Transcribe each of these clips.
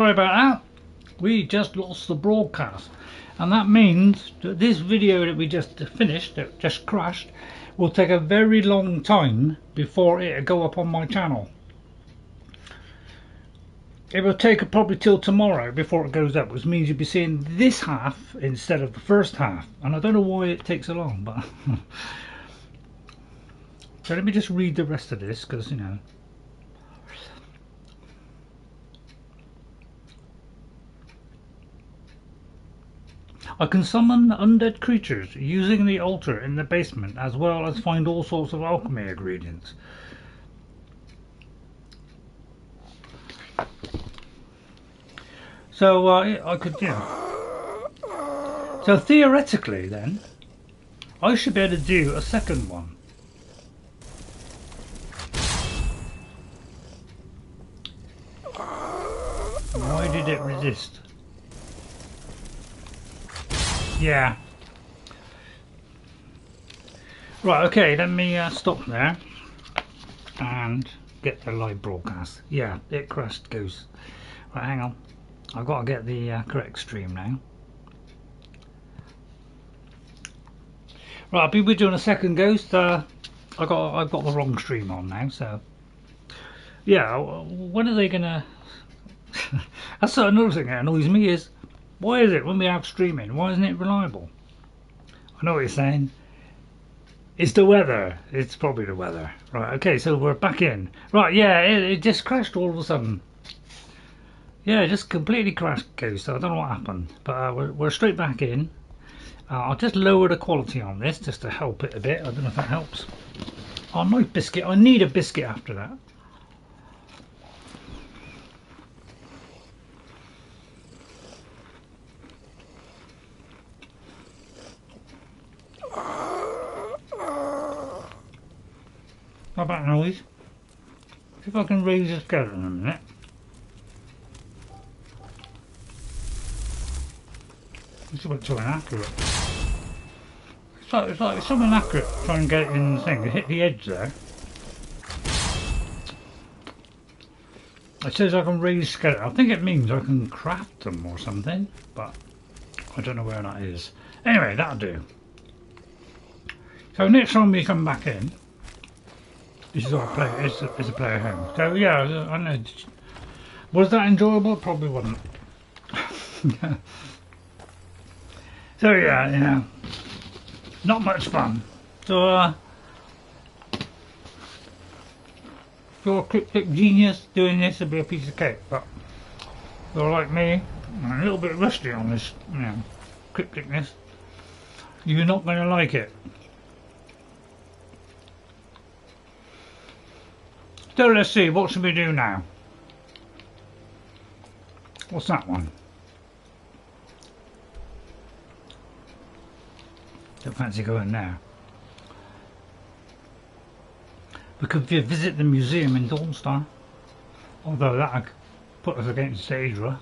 Sorry about that. We just lost the broadcast, and that means that this video that we just finished, that just crashed, will take a very long time before it'll go up on my channel. It will take probably till tomorrow before it goes up, which means you'll be seeing this half instead of the first half, and I don't know why it takes so long, but so let me just read the rest of this, because you know. I can summon undead creatures using the altar in the basement, as well as find all sorts of alchemy ingredients. So I could, you know. So theoretically, then, I should be able to do a second one. Why did it resist? Yeah. Right, okay, let me stop there and get the live broadcast. Yeah, it crashed goose. Right, hang on. I've got to get the correct stream now. Right, we're doing a second ghost. I've got the wrong stream on now, so yeah. When are they gonna? That's another thing that annoys me is, why is it when we have streaming, why isn't it reliable? I know what you're saying. It's the weather. It's probably the weather. Right, okay, so we're back in. Right, yeah, it just crashed all of a sudden. Yeah, it just completely crashed, Ghost. So I don't know what happened. But we're straight back in. I'll just lower the quality on this just to help it a bit. I don't know if that helps. Oh, nice biscuit. I need a biscuit after that. How about noise? See if I can raise the skeleton in a minute. It's a bit too inaccurate. It's like something inaccurate trying to get it in the thing. It hit the edge there. It says I can raise skeleton. I think it means I can craft them or something, but I don't know where that is. Anyway, that'll do. So next time we come back in, this is our play. It's a player home. So yeah, I know. Was that enjoyable? Probably wasn't. So yeah, not much fun. So if you're a cryptic genius, doing this would be a piece of cake. But if you're like me, I'm a little bit rusty on this, you know, crypticness, you're not going to like it. So let's see, what should we do now? What's that one? Don't fancy going there. We could visit the museum in Dawnstar, although that would put us against Daedra.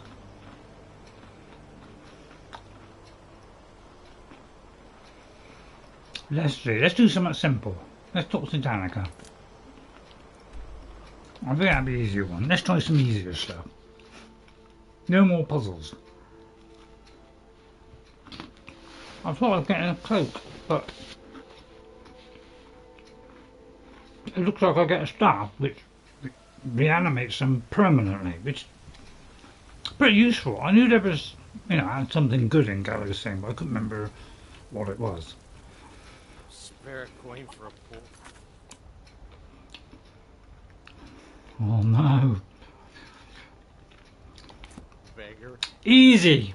Let's do something simple. Let's talk to Danica. I think that'd be an easier one. Let's try some easier stuff. No more puzzles. I thought I was getting a cloak, but it looks like I get a staff which reanimates them permanently, which is pretty useful. I knew there was, you know, I had something good in Gallows thing, but I couldn't remember what it was. Spare a coin for a pool. Oh no. Beggar. Easy.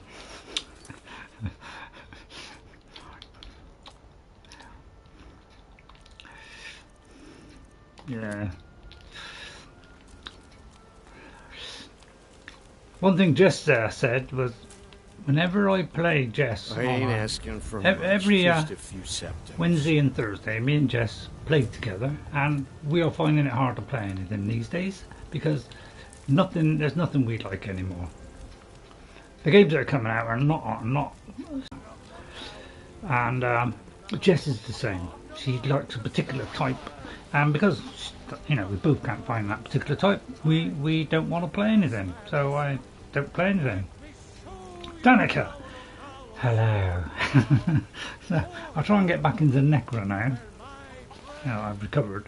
Yeah. One thing Jess said was, whenever I play Jess, I ain't asking for every just a few septims. Wednesday and Thursday, me and Jess played together, and we are finding it hard to play anything these days because there's nothing we like anymore. The games that are coming out are not, and Jess is the same. She likes a particular type, and because, you know, we both can't find that particular type, we don't want to play anything. So I don't play anything. Danica! Hello. So, I'll try and get back into Necra now. Now I've recovered.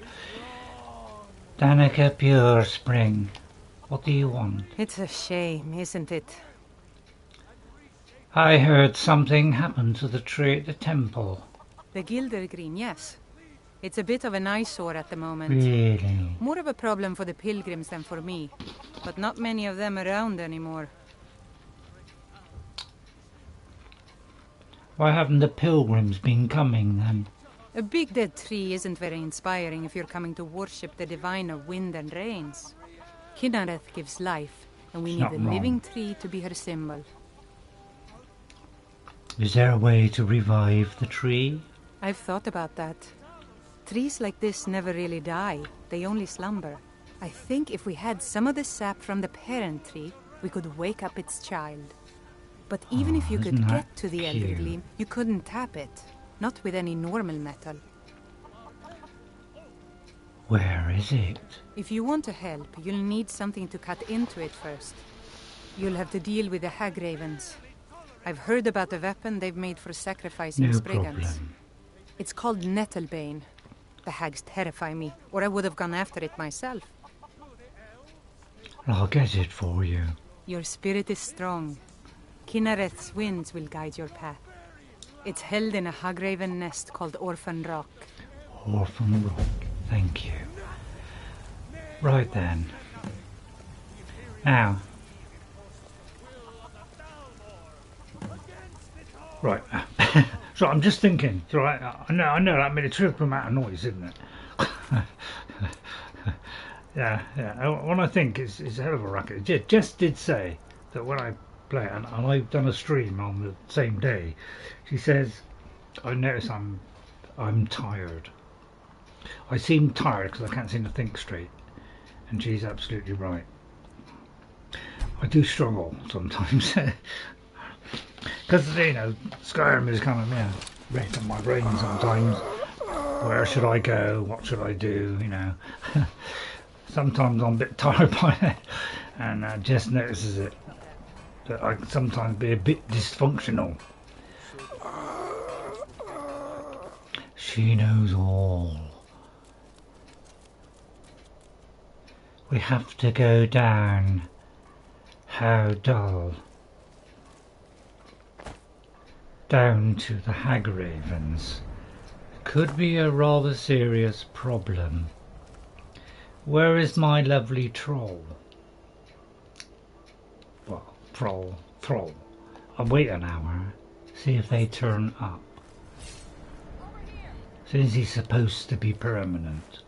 Danica Pure Spring. What do you want? It's a shame, isn't it? I heard something happened to the tree at the temple. The Eldergleam, yes. It's a bit of an eyesore at the moment. Really? More of a problem for the pilgrims than for me. But not many of them around anymore. Why haven't the pilgrims been coming then? A big dead tree isn't very inspiring if you're coming to worship the divine of wind and rains. Kynareth gives life, and we need a living tree to be her symbol. Is there a way to revive the tree? I've thought about that. Trees like this never really die, they only slumber. I think if we had some of the sap from the parent tree, we could wake up its child. But even if you could get to the Eldergleam, you couldn't tap it. Not with any normal metal. Where is it? If you want to help, you'll need something to cut into it first. You'll have to deal with the hag ravens. I've heard about the weapon they've made for sacrificing Spriggans. Problem. It's called Nettlebane. The hags terrify me, or I would have gone after it myself. I'll get it for you. Your spirit is strong. Kynareth's winds will guide your path. It's held in a hagraven nest called Orphan Rock. Orphan Rock, thank you. Right then. Now. Right. So I'm just thinking. So I know that made a triple amount of noise, isn't it? yeah. What I think is a hell of a racket. Jess did say that when I play, and I've done a stream on the same day, she says, I notice I'm tired. I seem tired because I can't seem to think straight, and she's absolutely right. I do struggle sometimes because Skyrim is kind of wrecking my brain sometimes. Where should I go? What should I do? Sometimes I'm a bit tired by it, and Jess notices it. That I can sometimes be a bit dysfunctional. She knows all. We have to go down. How dull. Down to the hag ravens. Could be a rather serious problem. Where is my lovely troll? Troll. I'll wait an hour, see if they turn up. Since he's supposed to be permanent.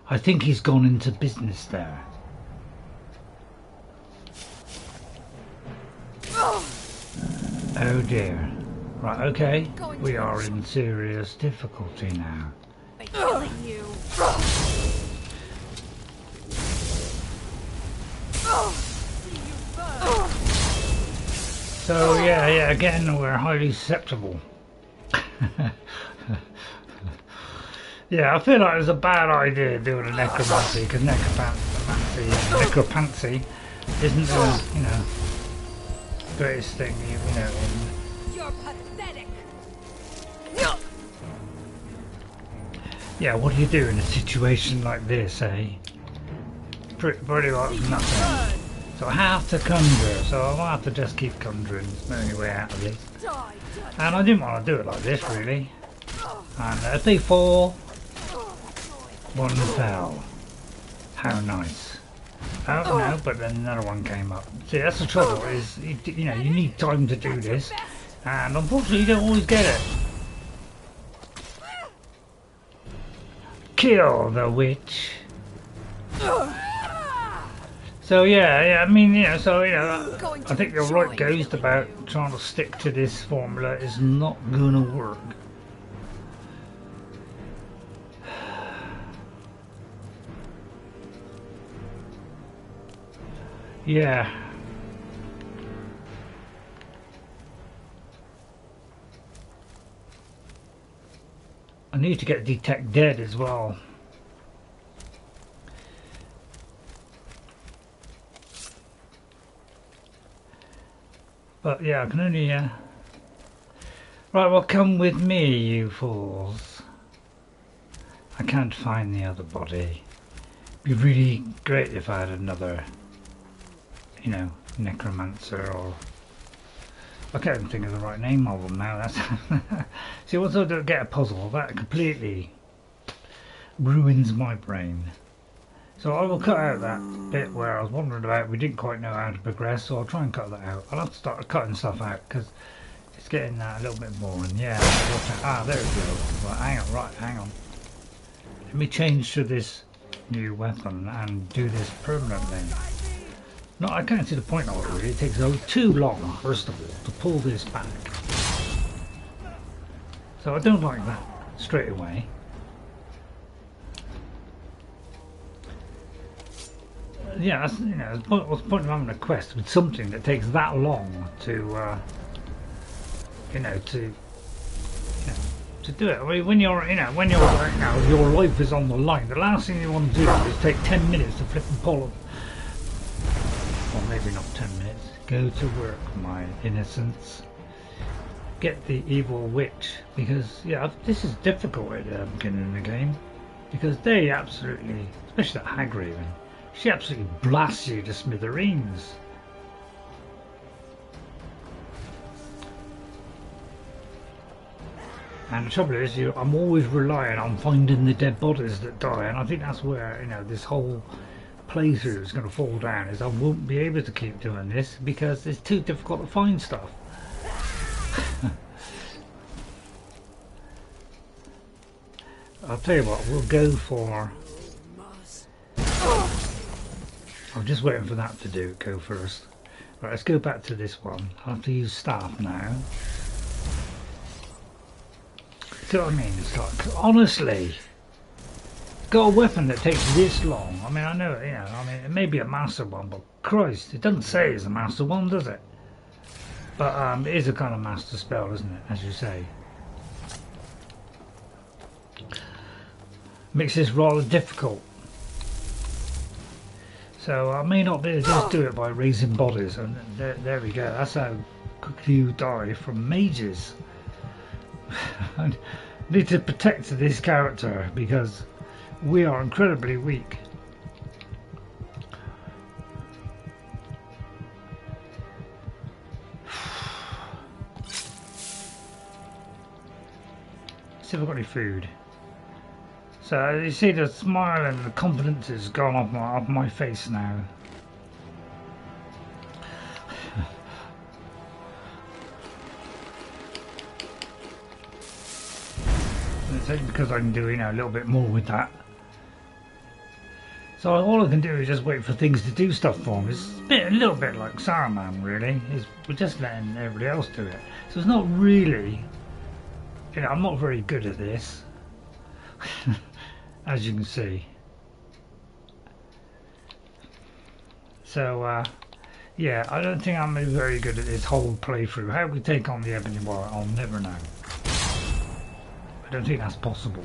I think he's gone into business there. Oh dear. Right, okay. We are in serious difficulty now. By killing you. So yeah, again we're highly susceptible. Yeah, I feel like it was a bad idea doing a necromancy because necromancy isn't the greatest thing You're pathetic. Yeah, what do you do in a situation like this, eh? Pretty much nothing. So I have to conjure, so I might have to just keep conjuring. There's no only way out of this. And I didn't want to do it like this, really. And if they fall, one fell. How nice. Oh no, but then another one came up. See, that's the trouble, is you need time to do this, and unfortunately you don't always get it. Kill the witch. So yeah, I mean, I think you're right, Ghost, about trying to stick to this formula is not gonna work. Yeah. I need to get detect dead as well. But yeah, I can only... Right, well, come with me, you fools. I can't find the other body. It'd be really great if I had another, you know, Necromancer or... I can't even think of the right name of them now. That's see, once I don't get a puzzle, that completely ruins my brain. So I will cut out that bit where I was wondering about, we didn't quite know how to progress, so I'll try and cut that out. I'll have to start cutting stuff out because it's getting a little bit boring. Yeah, there we go. Right, hang on. Let me change to this new weapon and do this permanently. No, I can't see the point of it really. It takes too long, first of all, to pull this back. So I don't like that straight away. Yeah, that's, you know, what's the point of having a quest with something that takes that long to, you know, to do it? I mean, when you're, you know, your life is on the line, the last thing you want to do is take 10 minutes to flip and pull. Or maybe not 10 minutes. Go to work, my innocents. Get the evil witch, because yeah, this is difficult at the beginning of the game, because they absolutely, especially that hag raven, she absolutely blasts you to smithereens. And the trouble is, I'm always relying on finding the dead bodies that die, and I think that's where, you know, this whole playthrough is going to fall down, is I won't be able to keep doing this because it's too difficult to find stuff. I'll tell you what, we'll go for... I'm just waiting for that to go first. Right, let's go back to this one. I'll have to use staff now. See what I mean? It's like, honestly, got a weapon that takes this long. I mean, I know, you know, I mean, it may be a master one, but Christ, it doesn't say it's a master one, does it? But it is a kind of master spell, isn't it, as you say? Makes this rather difficult. So I may not be able to just do it by raising bodies, and there we go. That's how quickly you die from mages. I need to protect this character because we are incredibly weak. See if I've got any food. So you see the smile and the confidence has gone off my face now. It's only because I can do, you know, a little bit more with that. So all I can do is just wait for things to do stuff for me. It's a little bit like Saruman, really. We're just letting everybody else do it. So it's not really, you know, I'm not very good at this. As you can see. So yeah, I don't think I'm very good at this whole playthrough. How we take on the Ebony Warrior, I'll never know. I don't think that's possible.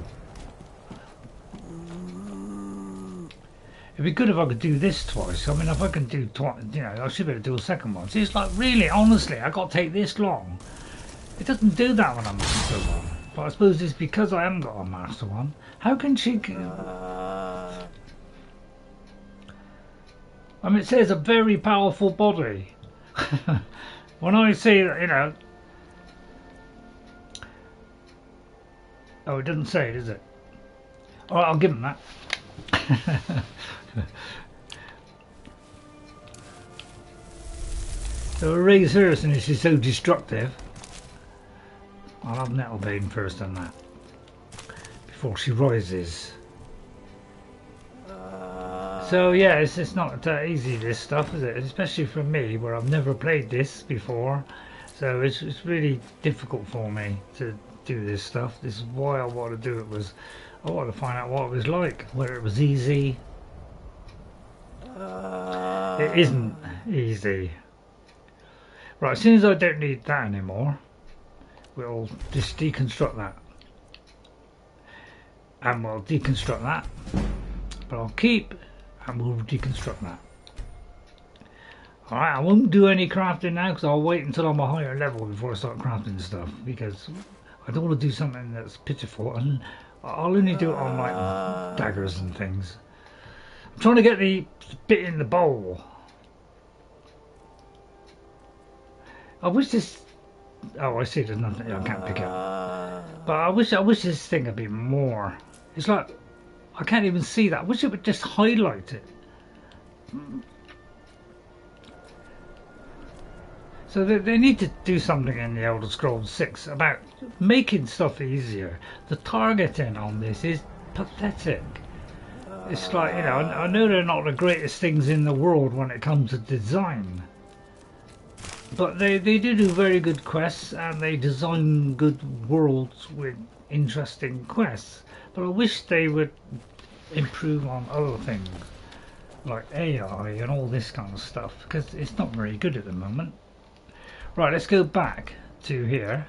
It'd be good if I could do this twice. I mean, if I can do twice, you know, I should be able to do a second one. See, it's like, really, honestly, I got to take this long. It doesn't do that when I'm master one. But I suppose it's because I haven't got a master one. How can she... I mean, it says a very powerful body. When I see that, you know... Oh, it doesn't say it, does it? Alright, I'll give him that. So we'll raise her since she's so destructive. I'll have Nettlebane first on that before she rises. So yeah, it's not easy, this stuff, is it? Especially for me, where I've never played this before. So it's really difficult for me to do this stuff. This is why I want to do it. I want to find out what it was like, whether it was easy. It isn't easy. Right, as soon as I don't need that anymore, we'll just deconstruct that. And we'll deconstruct that. But I'll keep and we'll deconstruct that. Alright, I won't do any crafting now because I'll wait until I'm a higher level before I start crafting stuff, because I don't want to do something that's pitiful, and I'll only do it on like daggers and things. I'm trying to get the bit in the bowl. I wish this... Oh, I see there's nothing I can't pick up. But I wish this thing had been more. It's like, I can't even see that. I wish it would just highlight it. So they need to do something in the Elder Scrolls 6 about making stuff easier. The targeting on this is pathetic. It's like, you know, I know they're not the greatest things in the world when it comes to design. But they do very good quests, and they design good worlds with interesting quests. But I wish they would improve on other things, like AI and all this kind of stuff, because it's not very good at the moment. Right, let's go back to here.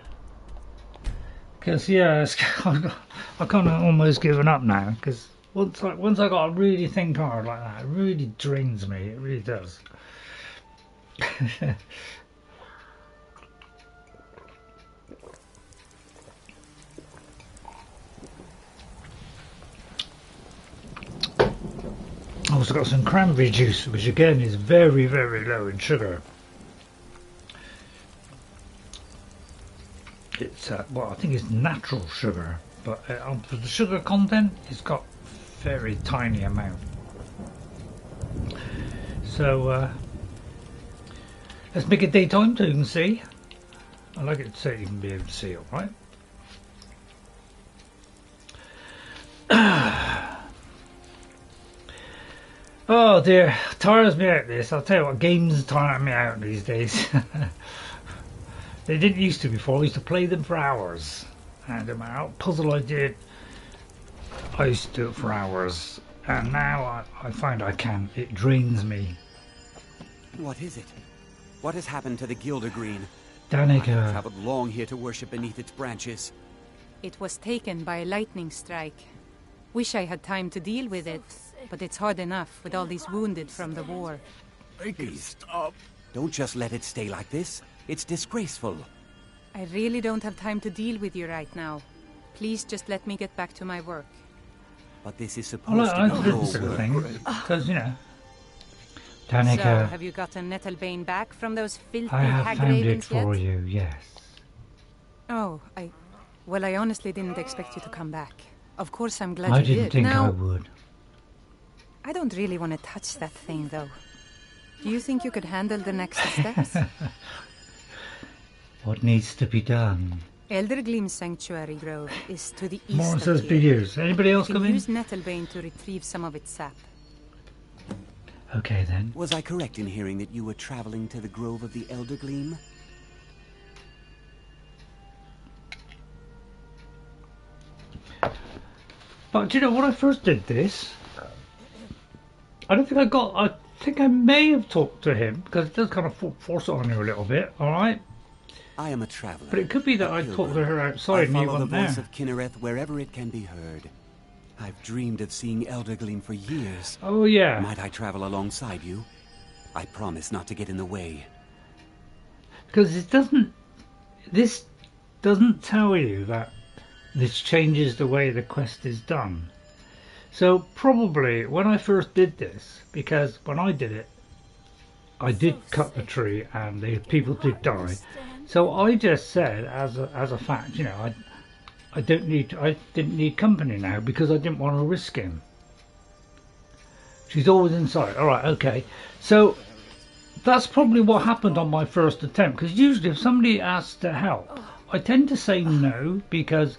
Because, yeah, I kind of almost given up now, because once I got to really think hard like that, it really drains me, it really does. I also got some cranberry juice, which again is very, very low in sugar. It's well, I think it's natural sugar, but for the sugar content, it's got very tiny amount. So let's make it daytime so you can see. I like it so you can be able to see, all right? Oh dear, tires me out this. I'll tell you what, games tire me out these days. They didn't used to before. I used to play them for hours, and no matter what puzzle I did, I used to do it for hours. And now I find I can't. It drains me. What is it? What has happened to the Eldergleam? Danica. I have traveled long here to worship beneath its branches. It was taken by a lightning strike. Wish I had time to deal with it, but it's hard enough with all these wounded from the war. Please stop. Don't just let it stay like this. It's disgraceful. I really don't have time to deal with you right now. Please just let me get back to my work. But this is I supposed to be do your this sort of work. thing because, you know, Danica. So, have you gotten Nettlebane back from those filthy I have hag found it ravens for yet? you. Yes. Oh, well, I honestly didn't expect you to come back. Of course, I'm glad I you didn't did. think Now, I would. I don't really want to touch that thing, though. Do you think you could handle the next steps? What needs to be done? Eldergleam Sanctuary Grove is to the east More of says here. be used. Anybody else You come can in? use Nettlebane to retrieve some of its sap. Okay then. Was I correct in hearing that you were traveling to the grove of the Eldergleam? But do you know, when I first did this, I don't think I think I may have talked to him, because it does kind of force it on you a little bit, alright? I am a traveler. But it could be that a I talked to her pilgrim. outside and I you follow the weren't voice there. of Kinnereth wherever it can be heard. I've dreamed of seeing Eldergleam for years. Oh yeah. Might I travel alongside you? I promise not to get in the way. Because this doesn't tell you that this changes the way the quest is done. So probably when I first did this, because when I did it, I did cut the tree and the people did die. So I just said, as a fact, you know, I didn't need company now because I didn't want to risk him. She's always inside. All right, okay. So that's probably what happened on my first attempt. Because usually, if somebody asks to help, I tend to say no because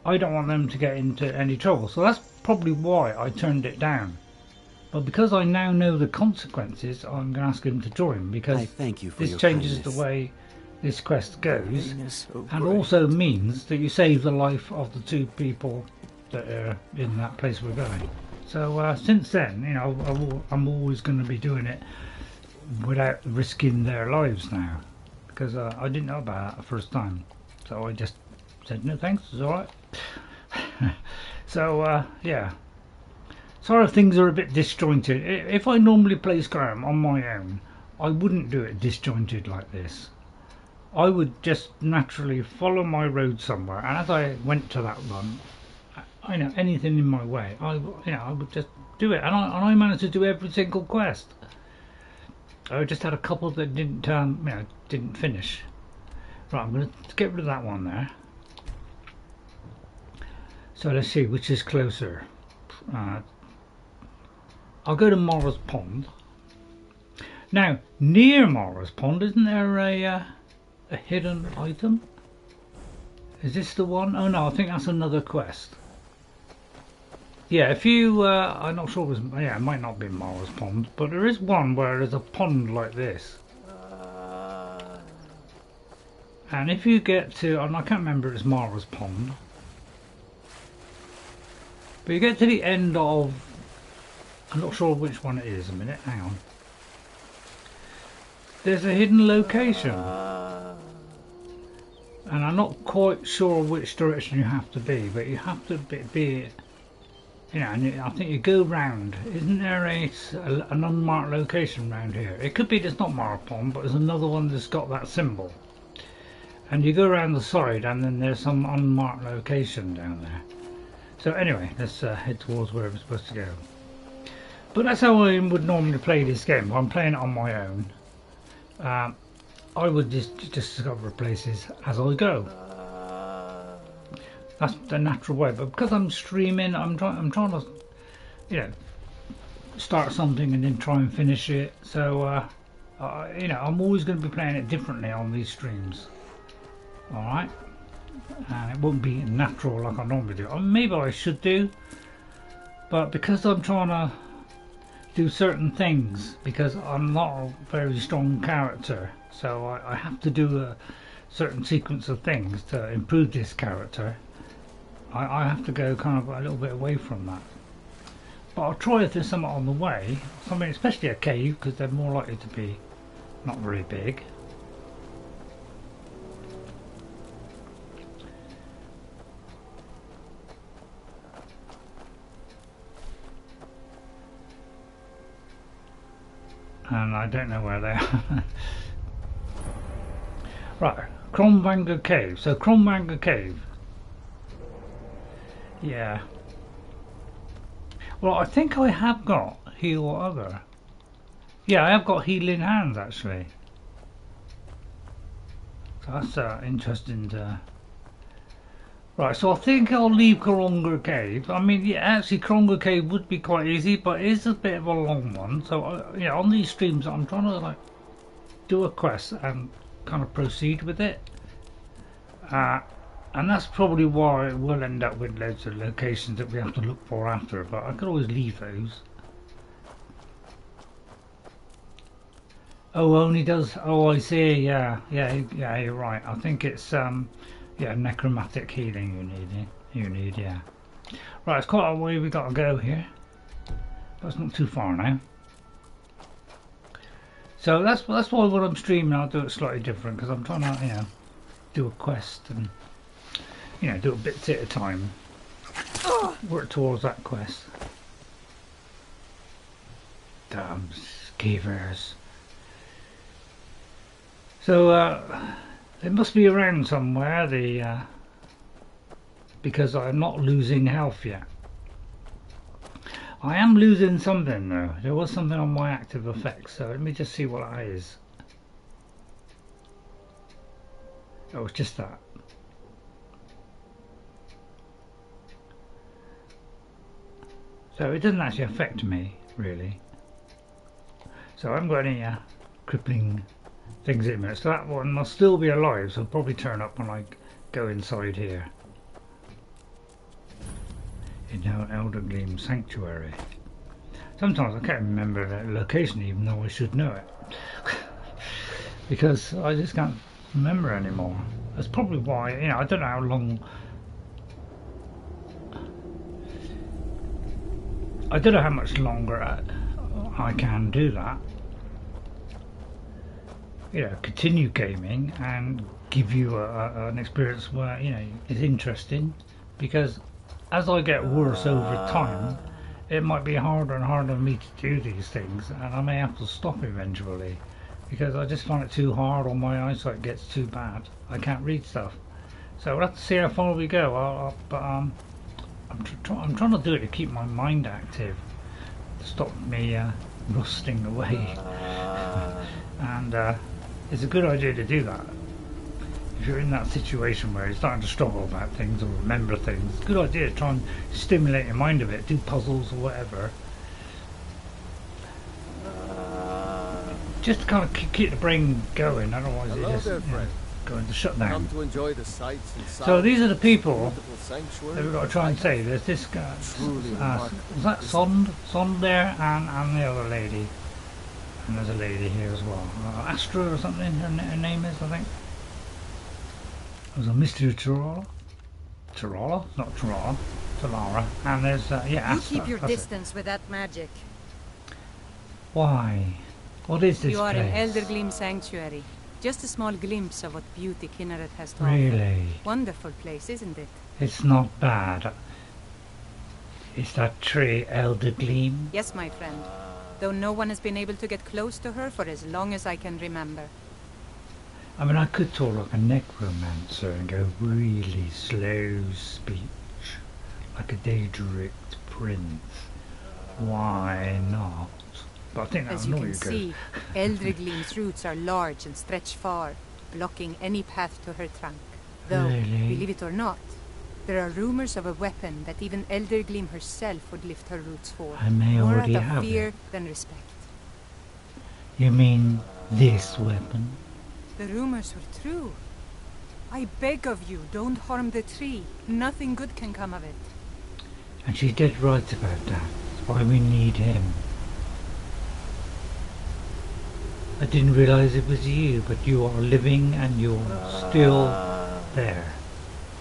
I don't want them to get into any trouble. So that's probably why I turned it down. But because I now know the consequences, I'm going to ask him to join, because I thank you for this your changes kindness. the way this quest goes, and also means that you save the life of the two people that are in that place we're going. So since then, you know, I'm always going to be doing it without risking their lives now, because I didn't know about that the first time. So I just said no thanks, it's alright. So yeah. Sorry if things are a bit disjointed. If I normally play Skyrim on my own, I wouldn't do it disjointed like this. I would just naturally follow my road somewhere, and as I went to that run, I know anything in my way, I would just do it, and I managed to do every single quest. I just had a couple that didn't finish. Right, I'm going to get rid of that one there. So let's see which is closer. I'll go to Mara's Pond. Now, near Mara's Pond, isn't there a hidden item? Is this the one? Oh no, I think that's another quest. Yeah, if you, I'm not sure it was, yeah, it might not be Mara's Pond, but there is one where there's a pond like this. And if you get to, and I can't remember if it's Mara's Pond, but you get to the end of, I'm not sure which one it is, a minute, hang on. There's a hidden location. And I'm not quite sure which direction you have to be, but you have to be you know, and I think you go round. Isn't there an unmarked location round here? It could be there's not Mara Pond, but there's another one that's got that symbol. And you go around the side, and then there's some unmarked location down there. So anyway, let's head towards where we're supposed to go. But that's how I would normally play this game. If I'm playing it on my own, I would just discover places as I go. That's the natural way. But because I'm streaming, I'm trying to, you know, start something and then try and finish it. So you know, I'm always going to be playing it differently on these streams. All right, and it won't be natural like I normally do. Maybe I should do, but because I'm trying to do certain things, because I'm not a very strong character, so I have to do a certain sequence of things to improve this character. I have to go kind of a little bit away from that. But I'll try if there's something on the way, something, especially a cave, because they're more likely to be not very big. And I don't know where they are. Right, Cromvanger Cave. So Cromvanger Cave. Yeah. Well, I think I have got heal or other. Yeah, I have got healing hands actually. So that's interesting to... Right, so I think I'll leave Kronger Cave. I mean, yeah, actually Kronger Cave would be quite easy, but it is a bit of a long one. So, yeah, on these streams I'm trying to like do a quest and kind of proceed with it. And that's probably why we'll end up with loads of locations that we have to look for after, but I could always leave those. Oh, only does, oh I see, yeah, you're right. I think it's yeah, necromantic healing you need, yeah. Right, it's quite a way we got to go here. But it's not too far now. So that's why when I'm streaming I'll do it slightly different, because I'm trying to, you know, do a quest and, you know, do a bit at a time. Work towards that quest. Damn skeevers. So it must be around somewhere, the because I'm not losing health yet. I am losing something though. There was something on my active effects, so let me just see what that is. Oh, it's just that. So it doesn't actually affect me, really. So I haven't got any crippling things in a minute. So that one must still be alive, so I'll probably turn up when I go inside here. In our Eldergleam Sanctuary. Sometimes I can't remember the location even though I should know it. Because I just can't remember anymore. That's probably why, you know, I don't know how long... I don't know how much longer I can do that. You know, continue gaming and give you an experience where, you know, it's interesting, because as I get worse over time, it might be harder and harder for me to do these things, and I may have to stop eventually. because I just find it too hard, or my eyesight gets too bad. I can't read stuff. So we'll have to see how far we go. But I'm trying to do it to keep my mind active, to stop me rusting away. And it's a good idea to do that. If you're in that situation where you're starting to struggle about things or remember things, it's a good idea to try and stimulate your mind a bit, do puzzles or whatever. Just to kind of keep the brain going, otherwise it just going to shut down. Come to enjoy the sights and sounds. So these are the people Sanctuary. that we've got to try and save. There's this guy, Truly was that Sond there, and the other lady. And there's a lady here as well. Astra or something, her name is, I think. There's a Mr. Tarola? Not Tarola. Talara. And there's, yeah, Astra. You keep your distance with that magic. Why? What is this You are place? in Eldergleam Sanctuary. Just a small glimpse of what beauty Kinneret has to offer. Really? Wonderful place, isn't it? It's not bad. Is that tree Eldergleam? Yes, my friend. Though no one has been able to get close to her for as long as I can remember. I mean, I could talk like a necromancer and go really slow speech, like a Daedric prince. Why not? But I think that As would you annoy can you, see, Eldergleam's roots are large and stretch far, blocking any path to her trunk. Though, Really? believe it or not, there are rumors of a weapon that even Eldergleam herself would lift her roots for. I may More already out of have fear it. than respect. You mean this weapon? The rumors were true. I beg of you, don't harm the tree. Nothing good can come of it. And she's dead right about that. That's why we need him. I didn't realize it was you, but you are living and you're still there.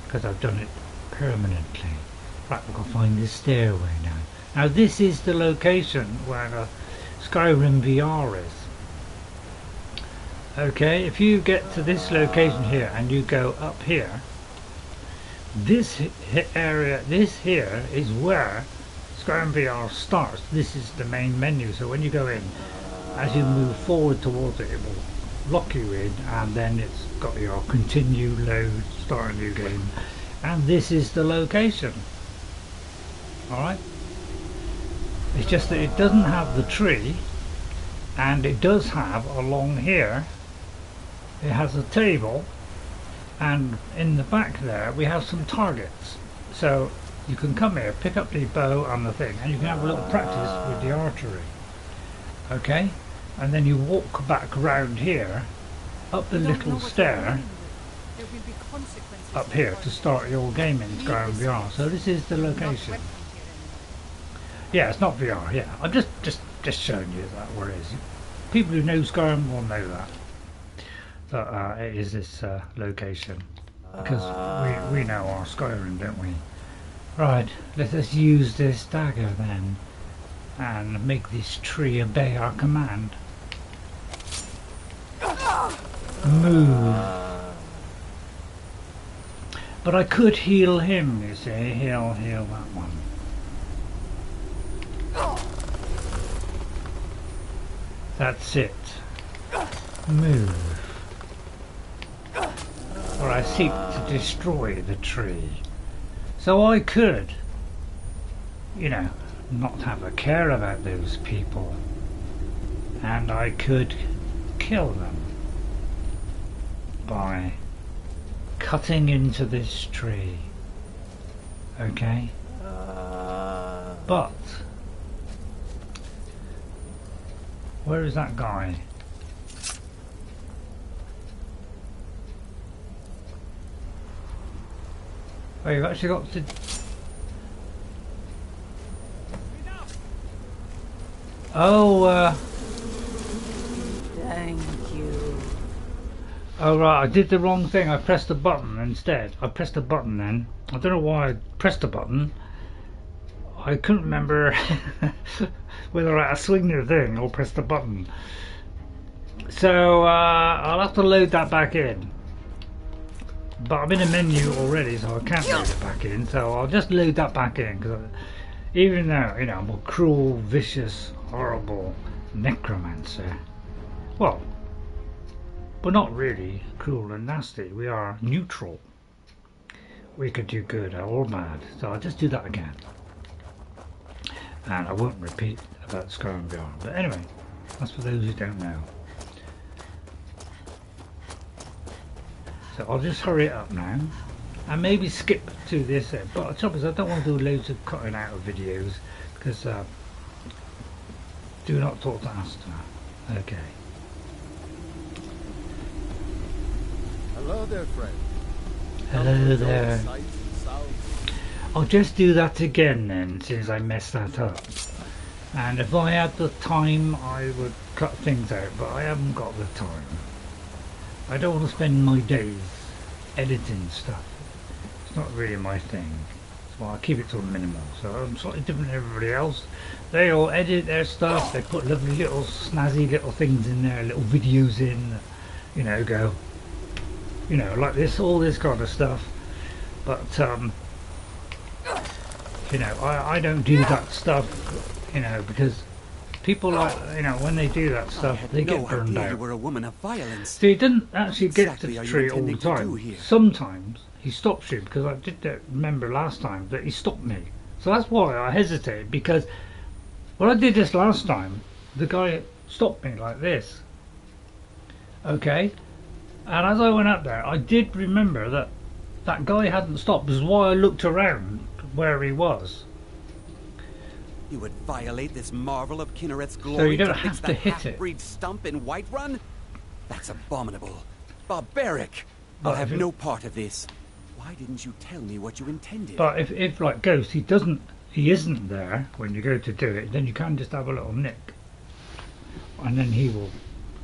Because I've done it permanently. Right, we've got to find this stairway now. Now this is the location where the Skyrim VR is. Okay, if you get to this location here and you go up here, this area, this here is where Skyrim VR starts. This is the main menu, so when you go in, as you move forward towards it, it will lock you in, and then it's got your continue, load, start a new game, and this is the location. Alright? It's just that it doesn't have the tree, and it does have along here, it has a table, and in the back there we have some targets. So you can come here, pick up the bow and the thing, and you can have a little practice with the archery. Okay? And then you walk back round here, up the little stair, up here to start your game in Skyrim VR. So this is the location. Yeah, it's not VR, yeah. I'm just showing you that where it is. People who know Skyrim will know that. But it is this location. Because we know our Skyrim, don't we? Right, let us use this dagger then. And make this tree obey our command. Move. But I could heal him, you see. Heal that one. That's it. Move. Or I seek to destroy the tree. So I could, you know, not have a care about those people. And I could kill them by cutting into this tree. Okay? But where is that guy? Oh, you've actually got to... Oh, Thank you. oh right, I did the wrong thing. I pressed the button instead. I pressed the button then. I don't know why I pressed the button. I couldn't remember whether I swing the thing or press the button. So I'll have to load that back in. But I'm in a menu already, so I can't load it back in. So I'll just load that back in, because even though, you know, I'm a cruel, vicious, horrible necromancer. Well, We're not really cruel and nasty. We are neutral. We could do good or bad. So I'll just do that again. And I won't repeat about Skyrim VR. But anyway, that's for those who don't know. So I'll just hurry it up now. And maybe skip to this end. But the trouble is I don't want to do loads of cutting out of videos. Because do not talk to Asta. Okay. Hello there, friend. Hello there. Sights and sounds. I'll just do that again then, since I messed that up. And if I had the time, I would cut things out, but I haven't got the time. I don't want to spend my days editing stuff. It's not really my thing. So I keep it to a minimal. So I'm slightly different than everybody else. They all edit their stuff. They put lovely little snazzy little things in there, little videos in. You know, go. You know, like this, all this kind of stuff. But you know, I don't do that stuff. You know, because people like, you know, when they do that stuff, they get burned out. You were a woman of violence. So he didn't actually get Exactly to are the you tree all the intending to do time. here? Sometimes he stops you, because I did remember last time that he stopped me. So that's why I hesitated, because when I did this last time, the guy stopped me like this. Okay? And as I went up there, I did remember that that guy hadn't stopped, which is why I looked around where he was. You would violate this marvel of Kinnereth's glory So you don't to fix have to that hit it. half-breed stump in Whiterun? That's abominable. Barbaric. But I'll have if you- no part of this. Why didn't you tell me what you intended? But if like Ghost, he isn't there when you go to do it, then you can just have a little nick. And then he will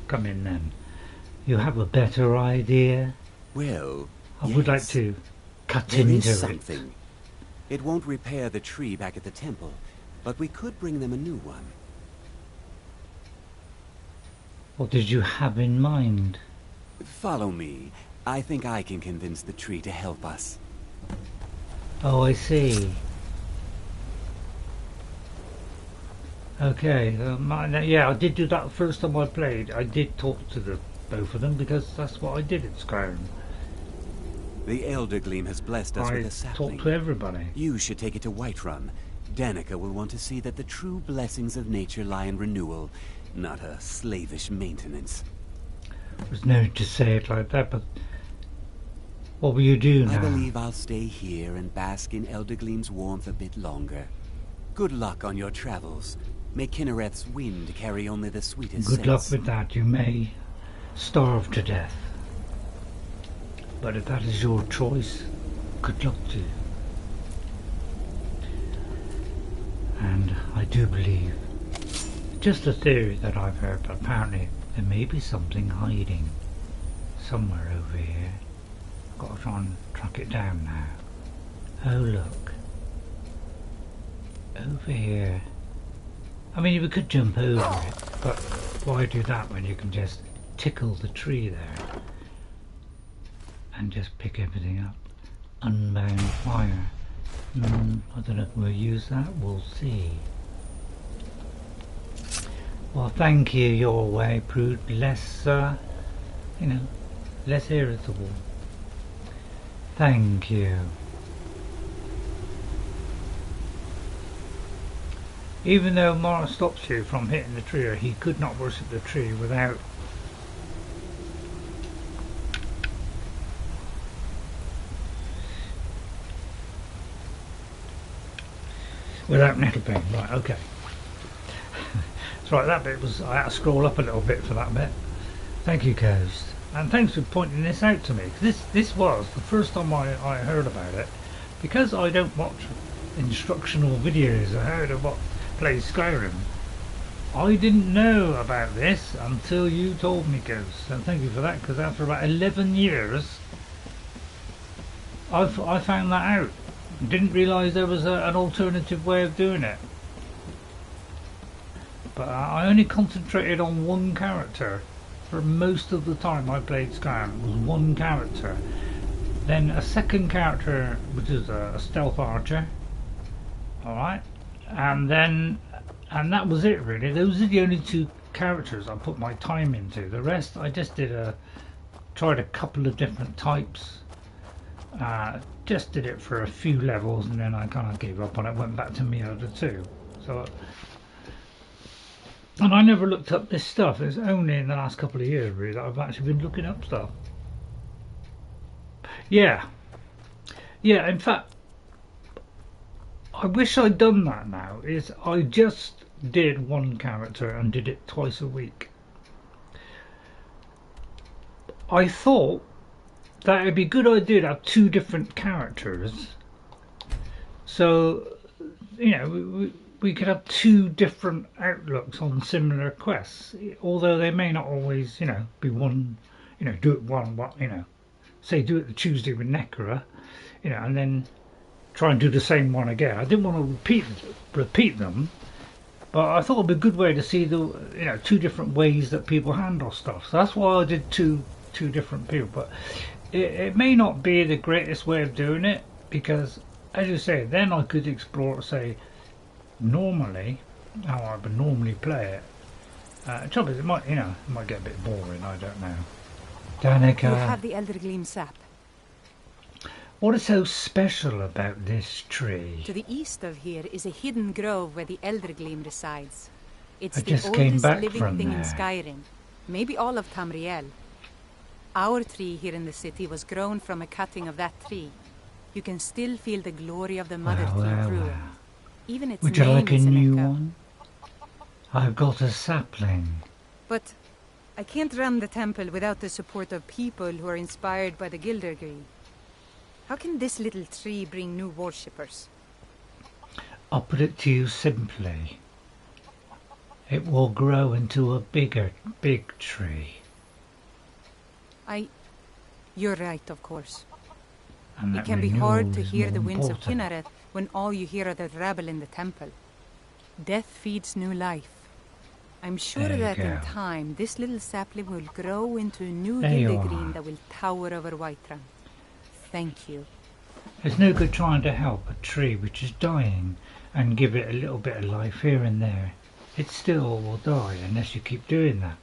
come in then. You have a better idea? Well, I would like yes. to cut There into is it. something. It won't repair the tree back at the temple, but we could bring them a new one. What did you have in mind? Follow me. I think I can convince the tree to help us. Oh, I see. Okay, yeah, I did do that the first time I played. I did talk to the both of them, because that's what I did in Skyrim. The Eldergleam has blessed us I with a sapling. talked to everybody. You should take it to Whiterun. Danica will want to see that the true blessings of nature lie in renewal, not a slavish maintenance. There's no need to say it like that, but what will you do now? I believe I'll stay here and bask in Eldergleam's warmth a bit longer. Good luck on your travels. May Kinnereth's wind carry only the sweetest Good luck scents. with that. You may starve to death. But if that is your choice, good luck to you. And I do believe, just a theory that I've heard, but apparently there may be something hiding somewhere over here. I've got to try and track it down now. Oh look. Over here. I mean, we could jump over it, but why do that when you can just tickle the tree there and just pick everything up? Unbound fire. I don't know if we'll use that. We'll see. Well, thank you your way, Prude. Less, you know, less irritable. Thank you. Even though Mara stops you from hitting the tree, or he could not worship the tree without nettle pain. Right, okay. That's right, that bit was, I had to scroll up a little bit for that bit. Thank you, Ghost. And thanks for pointing this out to me. This was the first time I heard about it. Because I don't watch instructional videos, I heard of what plays Skyrim. I didn't know about this until you told me, Ghost. So thank you for that, because after about 11 years, I found that out. Didn't realise there was an alternative way of doing it. But I only concentrated on one character for most of the time I played Skyrim. It was one character. Then a second character, which is a stealth archer. Alright. And that was it really. Those are the only two characters I put my time into. The rest I just tried a couple of different types. Just did it for a few levels and then I kind of gave up on it, went back to my other two. So, and I never looked up this stuff. It's only in the last couple of years really that I've actually been looking up stuff. Yeah, in fact I wish I'd done that now. I just did one character and did it twice a week. I thought that it'd be a good idea to have two different characters, so you know we could have two different outlooks on similar quests, although they may not always, you know, be one, you know, do it one, you know, say do it the Tuesday with Necra, you know, and then try and do the same one again. I didn't want to repeat them, but I thought it'd be a good way to see the, you know, two different ways that people handle stuff. So that's why I did two different people. But it may not be the greatest way of doing it, because as you say, then I could explore, say, normally how I would normally play it. Trouble is, it might get a bit boring. I don't know. Danica, You have the Eldergleam sap. what is so special about this tree? To the east of here is a hidden grove where the Eldergleam resides. It's I the just came oldest back living from thing in there. Skyrim. Maybe all of Tamriel. Our tree here in the city was grown from a cutting of that tree. You can still feel the glory of the mother tree through it. Even its Would you name like a is an new echo. one? I've got a sapling. But I can't run the temple without the support of people who are inspired by the Eldergleam. How can this little tree bring new worshippers? I'll put it to you simply. It will grow into a big tree. You're right, of course. And It that can be hard renewal to is hear the more winds of important. Kinneret when all you hear are the rabble in the temple. Death feeds new life. I'm sure There you that in go. time, this little sapling will grow into a new There you Eldergleam are. that will tower over Whiterun. Thank you. It's no good trying to help a tree which is dying and give it a little bit of life here and there. It still will die unless you keep doing that.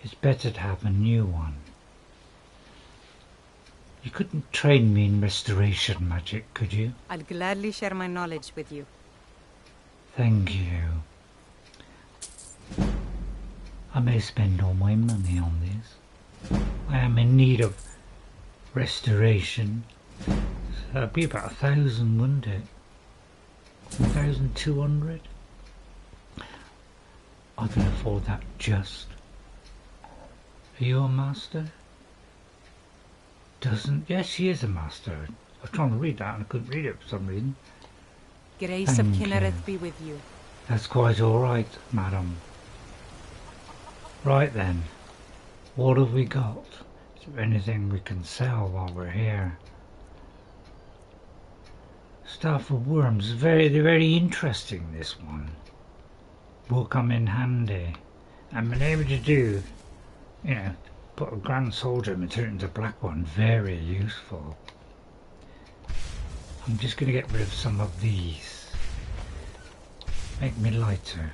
It's better to have a new one. You couldn't train me in restoration magic, could you? I'll gladly share my knowledge with you. Thank you. I may spend all my money on this. I am in need of restoration. So it'd be about 1,000, wouldn't it? 1,200? I can afford that just. Are you a master? Doesn't? Yes, she is a master. I was trying to read that and I couldn't read it for some reason. Grace of Thank you. Kinneret be with you. That's quite all right, madam. Right then, what have we got? Is there anything we can sell while we're here? Staff of Worms, they're very interesting, this one. Will come in handy. And being able to do, you know, put a grand soldier and turn it into a black one, very useful. I'm just going to get rid of some of these. Make me lighter.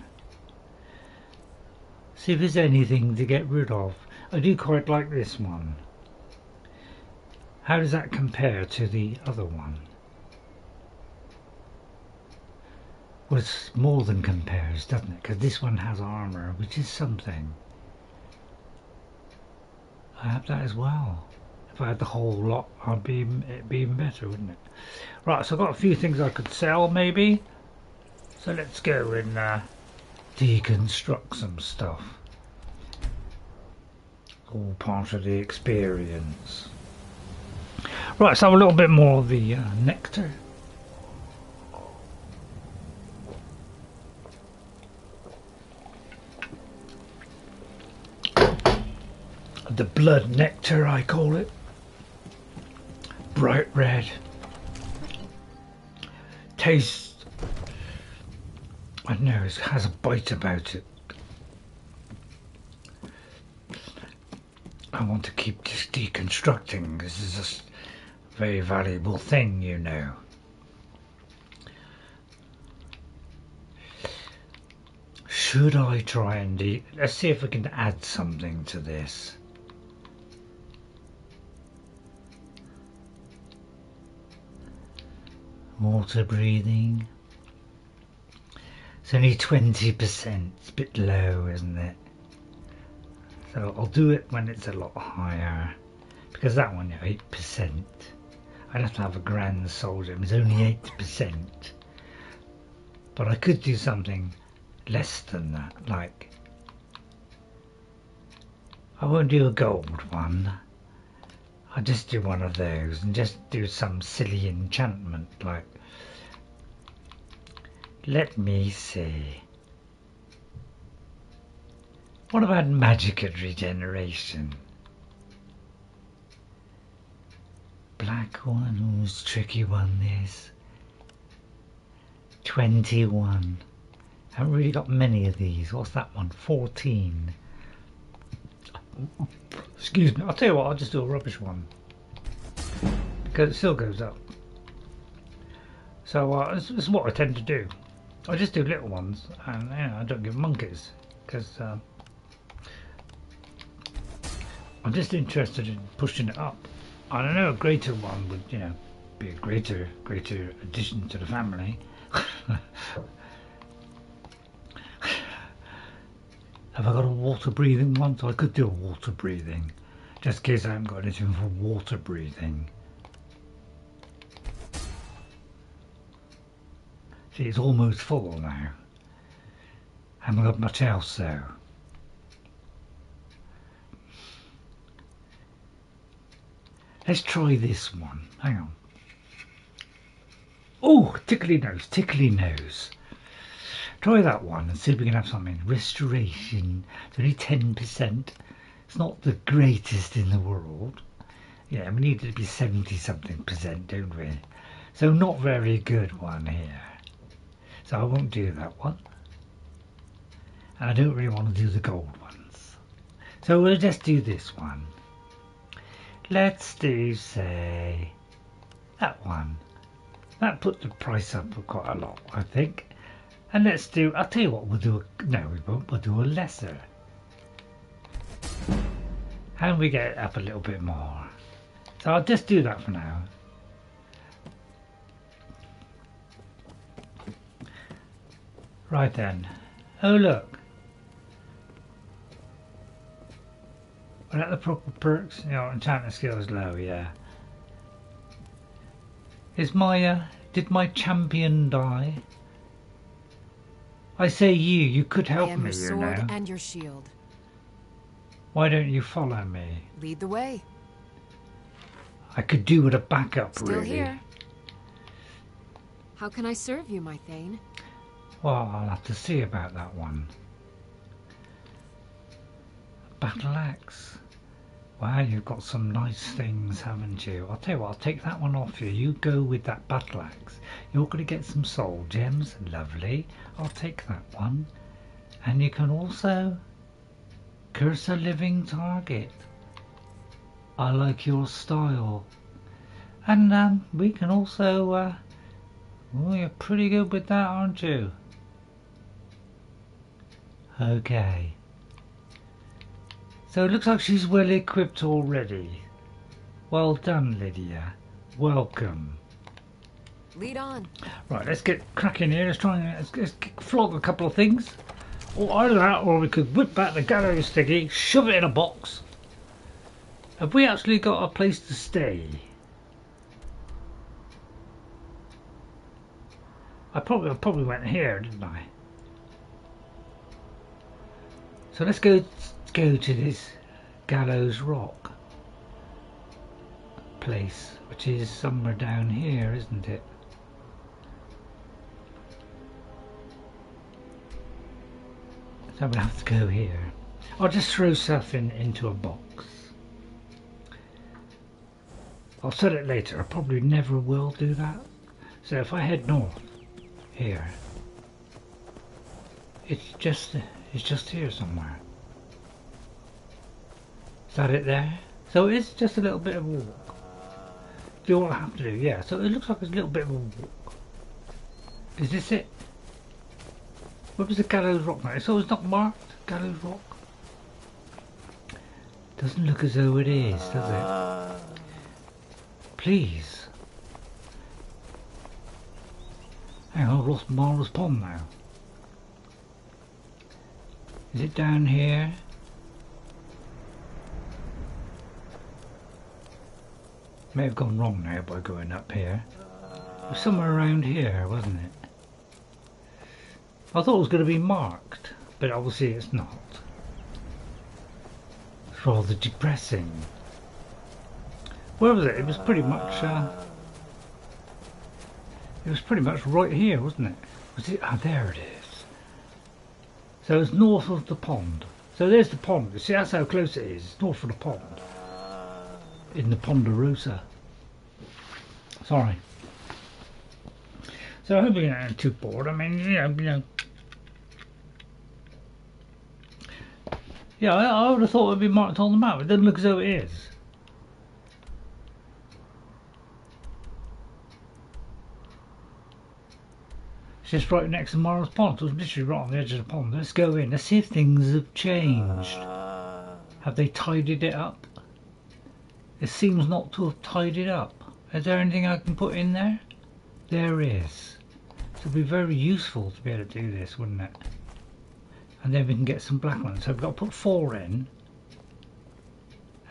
See if there's anything to get rid of. I do quite like this one. How does that compare to the other one? Well, it's more than compares, doesn't it? Because this one has armour, which is something. I have that as well. If I had the whole lot, it'd be even better, wouldn't it? Right, so I've got a few things I could sell, maybe. So let's go and deconstruct some stuff. All part of the experience. Right, let's have a little bit more of the nectar. The blood nectar, I call it. Bright red. Tastes, I don't know, it has a bite about it. I want to keep just deconstructing. This is just a very valuable thing, you know. should I try and do... Let's see if we can add something to this. Water breathing. It's only 20%. It's a bit low, isn't it? So I'll do it when it's a lot higher. Because that one, 8%. I'd have to have a grand soldier. It's only 8%. But I could do something less than that. Like, I won't do a gold one. I'll just do one of those and just do some silly enchantment. Like, let me see. What about magic and regeneration? Black one, who's tricky one this. 21. Haven't really got many of these. What's that one? 14. Excuse me. I'll tell you what, I'll just do a rubbish one. Because it still goes up. So this is what I tend to do. I just do little ones and I don't give monkeys. Because I'm just interested in pushing it up. I don't know, a greater one would, be a greater addition to the family. Have I got a water breathing one? So I could do a water breathing, just in case I haven't got anything for water breathing. See, it's almost full now. Haven't got much else though. Let's try this one. Hang on. Oh, tickly nose, tickly nose. Try that one and see if we can have something. Restoration. It's only 10%. It's not the greatest in the world. Yeah, we need it to be 70-something%, don't we? So not very good one here. So I won't do that one. And I don't really want to do the gold ones. So we'll just do this one. Let's do, say, that one. That put the price up for quite a lot, I think. And let's do, I'll tell you what, we'll do, no we won't, we'll do a lesser. And we get it up a little bit more. So I'll just do that for now. Right then. Oh look. We're at the proper perks, enchanting skills low, yeah. Is my, did my champion die? I say you could help me, your sword and your shield. Why don't you follow me? Lead the way. I could do with a backup, Still really. here. How can I serve you, my Thane? Well, I'll have to see about that one. Battle axe. Wow, you've got some nice things, haven't you? I'll tell you what, I'll take that one off you. You go with that battle axe. You're going to get some soul gems. Lovely. I'll take that one. And you can also curse a living target. I like your style. And we can also... oh, you're pretty good with that, aren't you? Okay. So it looks like she's well equipped already. Well done, Lydia. Welcome. Lead on. Right, let's get cracking here. Let's try and let's flog a couple of things. Or either that, or we could whip back the gallows sticky, shove it in a box. Have we actually got a place to stay? I probably went here, didn't I? So let's go to this Gallows Rock place, which is somewhere down here, isn't it? So we'll have to go here. I'll just throw stuff into a box. I'll sell it later. I probably never will do that. So if I head north here, it's just here somewhere. Is that it there? So it's just a little bit of a walk. Do what I have to do, yeah. So it looks like it's a little bit of a walk. Is this it? Where was the Gallows Rock now? So it's not marked, Gallows Rock? Doesn't look as though it is, does it? Please. Hang on, I've lost Marvelous Pond now. Is it down here? May have gone wrong now by going up here. It was somewhere around here, wasn't it? I thought it was going to be marked, but obviously it's not. It's rather depressing. Where was it? It was pretty much. It was pretty much right here, wasn't it? Was it? Ah, there it is. So it's north of the pond. So there's the pond. You see, that's how close it is. It's north of the pond. In the Ponderosa. Sorry. So I hope you're not too bored. I mean, you know. Yeah, I would have thought it would be marked on the map. It doesn't look as though it is. It's just right next to Morris Pond. So it's literally right on the edge of the pond. Let's go in. Let's see if things have changed. Have they tidied it up? It seems not to have tidied up. Is there anything I can put in there? There is. So it'd be very useful to be able to do this, wouldn't it? And then we can get some black ones. So we've got to put 4 in.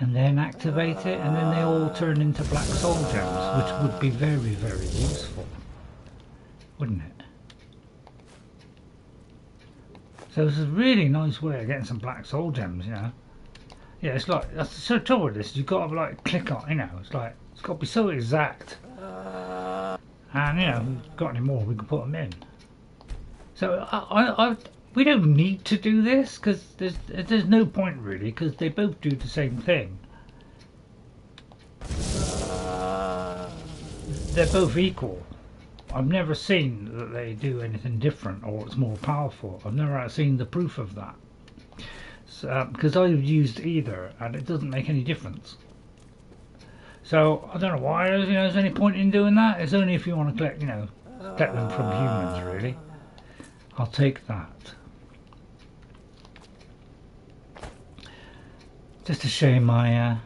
And then activate it. And then they all turn into black soul gems. Which would be very, very useful. Wouldn't it? So this is a really nice way of getting some black soul gems, you know. Yeah, it's like, that's the trouble with this. You've got to like click on, you know, it's like, it's got to be so exact. And, you know, if we've got any more, we can put them in. So we don't need to do this because there's no point really, because they both do the same thing. They're both equal. I've never seen that they do anything different or it's more powerful. I've never seen the proof of that. Because I've used either and it doesn't make any difference. So I don't know why there's any point in doing that. It's only if you want to collect, collect them from humans, really. I'll take that. Just to show you my.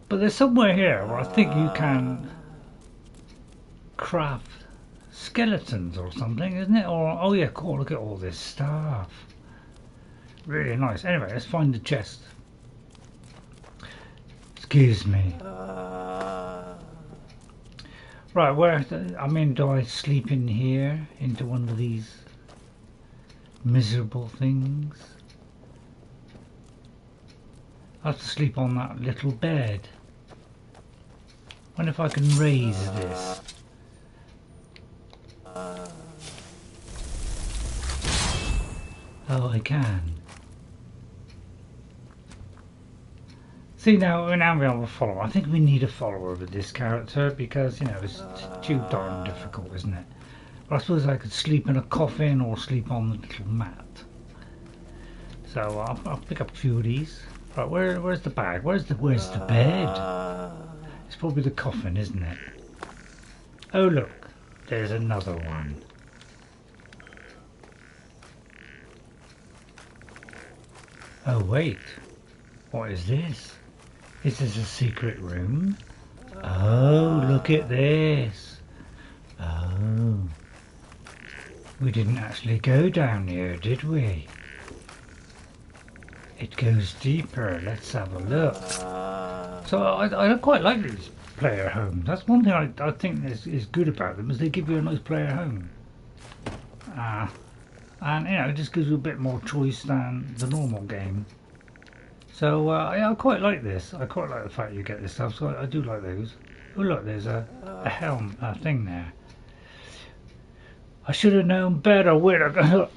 But there's somewhere here where I think you can craft skeletons or something, isn't it? Or oh yeah, cool. Look at all this stuff. Really nice. Anyway, let's find the chest. Excuse me. Right, where? Do I sleep in here into one of these miserable things? I have to sleep on that little bed. Wonder if I can raise this. Oh, I can. See, now we have a follower. I think we need a follower with this character because, it's too darn difficult, isn't it? But I suppose I could sleep in a coffin or sleep on the little mat. So I'll pick up a few of these. Right, where's the bag? Where's the bed? It's probably the coffin, isn't it? Oh look, there's another one. Oh wait, what is this? This is a secret room. Oh, look at this. Oh, we didn't actually go down here, did we? It goes deeper. Let's have a look. So I quite like these player homes. That's one thing I think is good about them, is they give you a nice player home. And it just gives you a bit more choice than the normal game. So yeah, I quite like this. I quite like the fact you get this stuff. So I do like those. Oh look, there's a helm thing there. I should have known better where to go.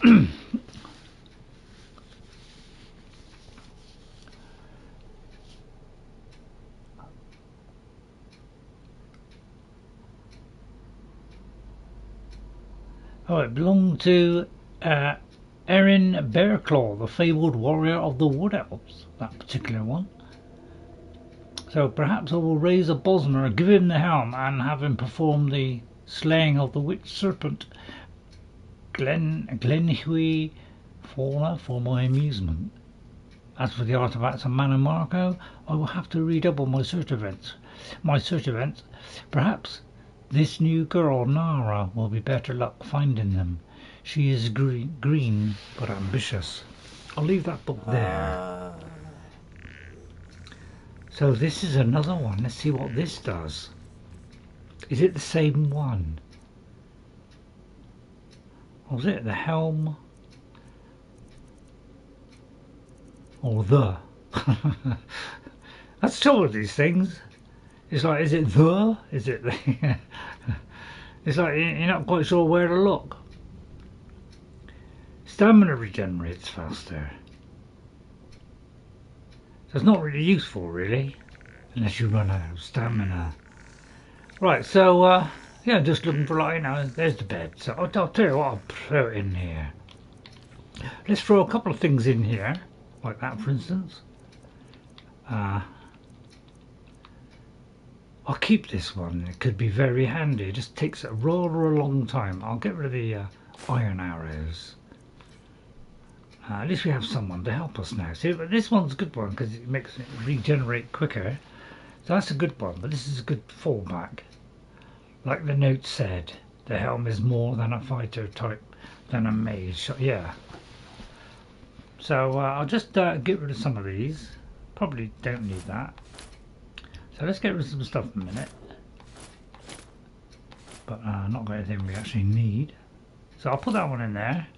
Oh, it belonged to Erin Bearclaw, the fabled warrior of the Wood Elves, that particular one. So perhaps I will raise a Bosmer, give him the helm, and have him perform the slaying of the witch serpent. Glenhui fauna for my amusement. As for the artifacts and Mana Marco, I will have to redouble my search events. Perhaps this new girl, Nara, will be better luck finding them. She is green but ambitious. I'll leave that book there. So this is another one. Let's see what this does. Is it the same one? Or was it the helm? Or the? That's the trouble with these things. It's like, is it the? Is it the? It's like you're not quite sure where to look. Stamina regenerates faster. So it's not really useful, really, unless you run out of stamina. Right, so yeah, just looking for, like, you know, there's the bed. So I'll tell you what, I'll throw it in here. Let's throw a couple of things in here, like that, for instance. I'll keep this one. It could be very handy. It just takes a rather long time. I'll get rid of the iron arrows. At least we have someone to help us now. See, but this one's a good one because it makes it regenerate quicker. So that's a good one, but this is a good fallback. Like the note said, the helm is more than a fighter type than a mage. Yeah. So I'll just get rid of some of these. Probably don't need that. So let's get rid of some stuff in a minute. But not got anything we actually need. So I'll put that one in there.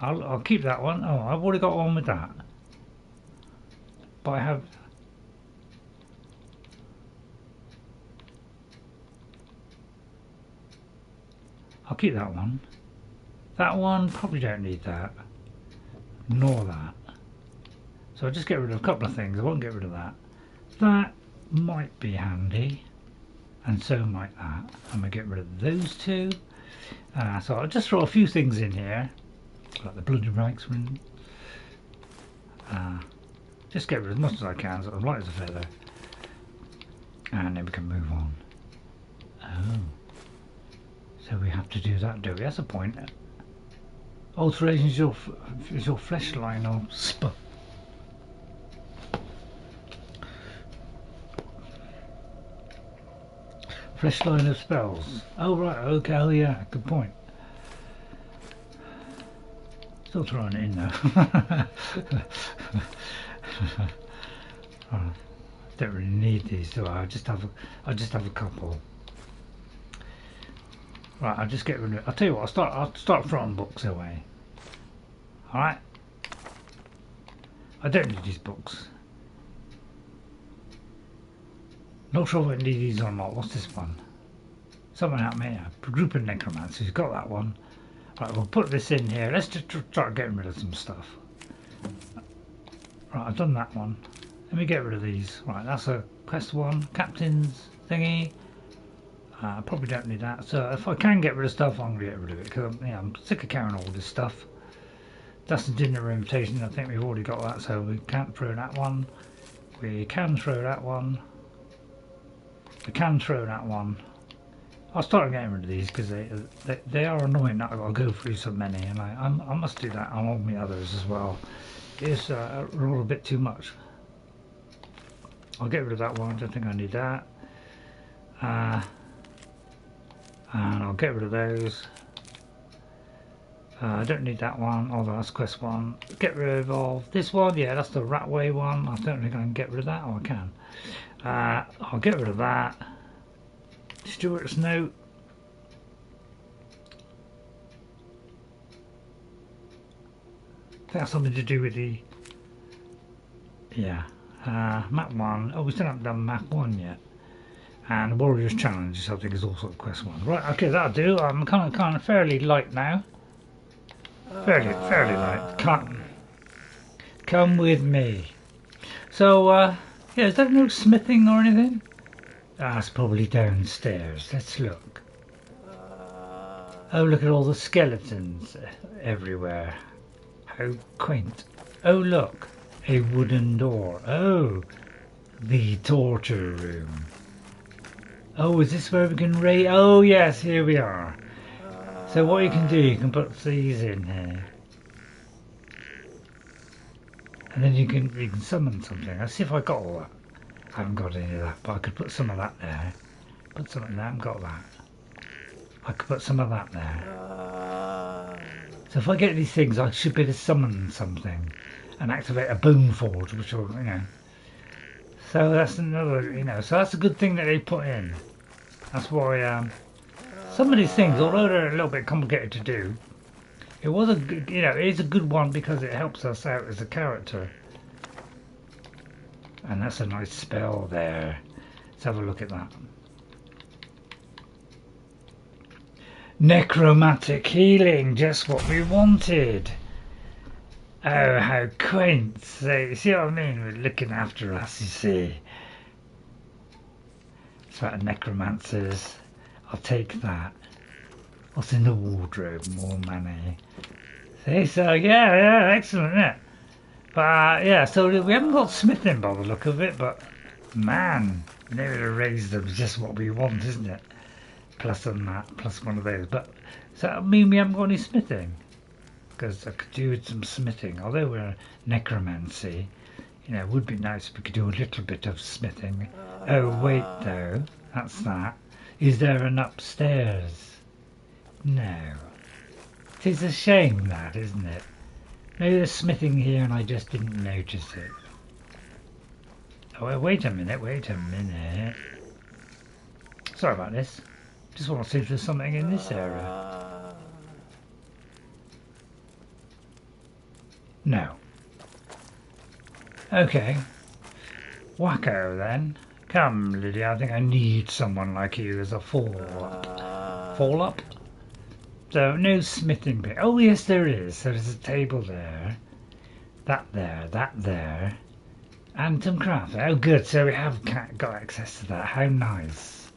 I'll keep that one. Oh, I've already got one with that. But I have... I'll keep that one. That one, probably don't need that. Nor that. So I'll just get rid of a couple of things. I won't get rid of that. That might be handy. And so might that. I'm going to get rid of those two. So I'll just throw a few things in here. Like the bloody rags. Just get rid of as much as I can, so I'm light as a feather. And then we can move on. Oh. So we have to do that, do we? That's a point. Alteration is your flesh line or spot. Flesh line of spells. Oh right, okay, oh yeah, good point. Still throwing it in though. Oh, don't really need these, do I? I just have a couple. Right, I'll just get rid of it. I'll tell you what, I'll start throwing books away. Alright? I don't need these books. Not sure if I need these or not. What's this one? Someone help me out. Group of Necromancers. Got that one. Right, we'll put this in here. Let's just start getting rid of some stuff. Right, I've done that one. Let me get rid of these. Right, that's a quest one. Captain's thingy. I probably don't need that. So if I can get rid of stuff, I'm going to get rid of it. Because I'm sick of carrying all this stuff. That's the dinner invitation. I think we've already got that. So we can't throw that one. We can throw that one. We can throw that one. I'll start getting rid of these because they are annoying that I've got to go through so many, and I must do that on all my others as well. It's a little bit too much. I'll get rid of that one. I don't think I need that. And I'll get rid of those. I don't need that one, although that's quest one. Get rid of this one. Yeah, that's the Ratway one. I don't think I can get rid of that. Oh, I can. I'll get rid of that. Stuart's note. That's something to do with the... Yeah. Map 1. Oh, we still haven't done map 1 yet. And Warrior's Challenge, I think, is also quest 1. Right, okay, that'll do. I'm kind of fairly light now. Fairly light. Come with me. So, yeah, is there no smithing or anything? That's probably downstairs. Let's look. Oh, look at all the skeletons everywhere. How quaint. Oh, look. A wooden door. Oh, the torture room. Oh, is this where we can raid? Oh, yes, here we are. So what you can do, you can put these in here. And then you can summon something. Let's see if I got all that. I haven't got any of that, but I could put some of that there. Put some in there, I haven't got that. I could put some of that there. So if I get these things, I should be able to summon something and activate a bone forge, which will, you know. So that's another, you know, so that's a good thing that they put in. That's why some of these things, although they're a little bit complicated to do, it was a good, you know, it is a good one because it helps us out as a character. And that's a nice spell there. Let's have a look at that. Necromantic healing, just what we wanted. Oh, how quaint. So, you see what I mean with looking after us, you see. It's about necromancers. I'll take that. What's in the wardrobe? More money. See, so yeah, excellent, isn't it? But yeah, so we haven't got smithing by the look of it, but man, maybe to raise them is just what we want, isn't it? Plus on that, plus one of those. But does that mean we haven't got any smithing? Because I could do with some smithing. Although we're necromancy, you know, it would be nice if we could do a little bit of smithing. Oh wait, though, that's that. Is there an upstairs? No. It is a shame, that, isn't it? Maybe there's smithing here and I just didn't notice it. Oh, wait a minute. Sorry about this. Just want to see if there's something in this area. No. Okay. Wacko then. Come, Lydia, I think I need someone like you as a fall-up. Fall-up? So, no smithing bit. Oh, yes, there is. So there's a table there. That there. And some craft. Oh, good. So we have got access to that. How nice.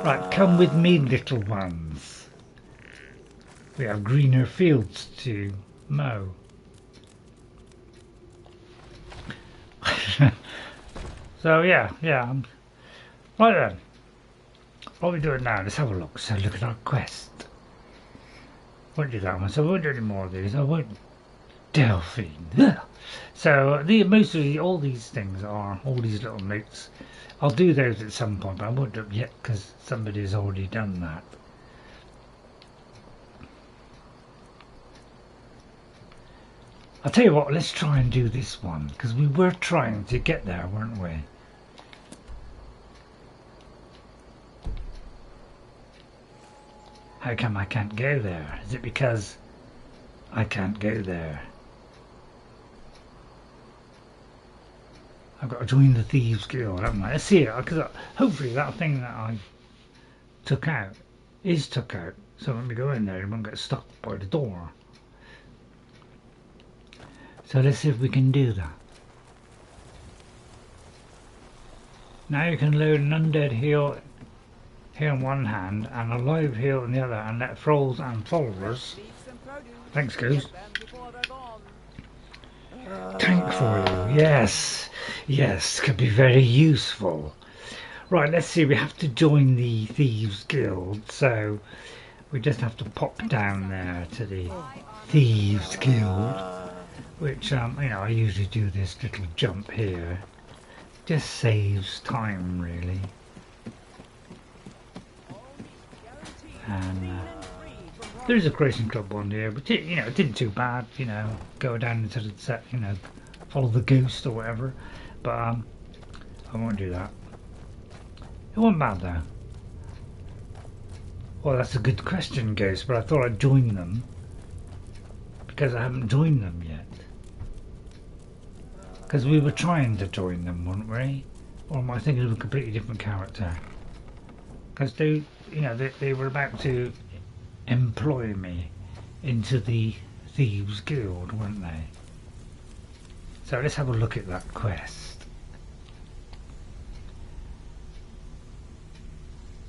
Right, come with me, little ones. We have greener fields to mow. So, yeah. Right then. What are we doing now? Let's have a look. So, look at our quest. Won't do that one, so I won't do any more of these. I won't. Delphine. So mostly all these things are all these little notes. I'll do those at some point, but I won't do them yet because somebody's already done that. I'll tell you what. Let's try and do this one because we were trying to get there, weren't we? How come I can't go there? Is it because I can't go there? I've got to join the Thieves Guild, haven't I? Let's see it, because hopefully that thing that I took out is took out. So when we go in there, it won't get stuck by the door. So let's see if we can do that. Now you can load an undead heal here in one hand and a live heal in the other, and let trolls and followers. Thanks, Goose. Tank for you, yes, could be very useful. Right, let's see. We have to join the Thieves Guild, so we just have to pop down there to the Thieves Guild, which you know, I usually do this little jump here. Just saves time, really. And there's a Creation Club one here, but it, you know, it didn't too bad. You know, go down into the set, you know, follow the ghost or whatever. But I won't do that. It wasn't bad though. Well, that's a good question, Ghost. But I thought I'd join them because I haven't joined them yet. Because we were trying to join them, weren't we? Or am I thinking of a completely different character? Because they, you know, they were about to employ me into the Thieves Guild, weren't they? So let's have a look at that quest.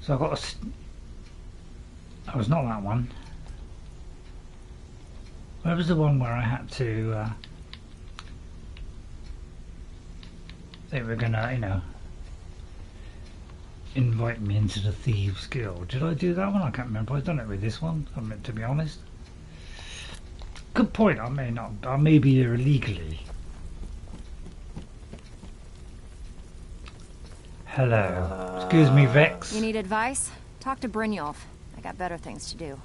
So I've got a... Oh, it's not that one. Where was the one where I had to... they were gonna, you know... invite me into the Thieves Guild. Did I do that one? I can't remember. I've done it with this one, I mean, to be honest. Good point, I may not. I may be here illegally. Hello. Excuse me, Vex. You need advice? Talk to Brynjolf. I got better things to do.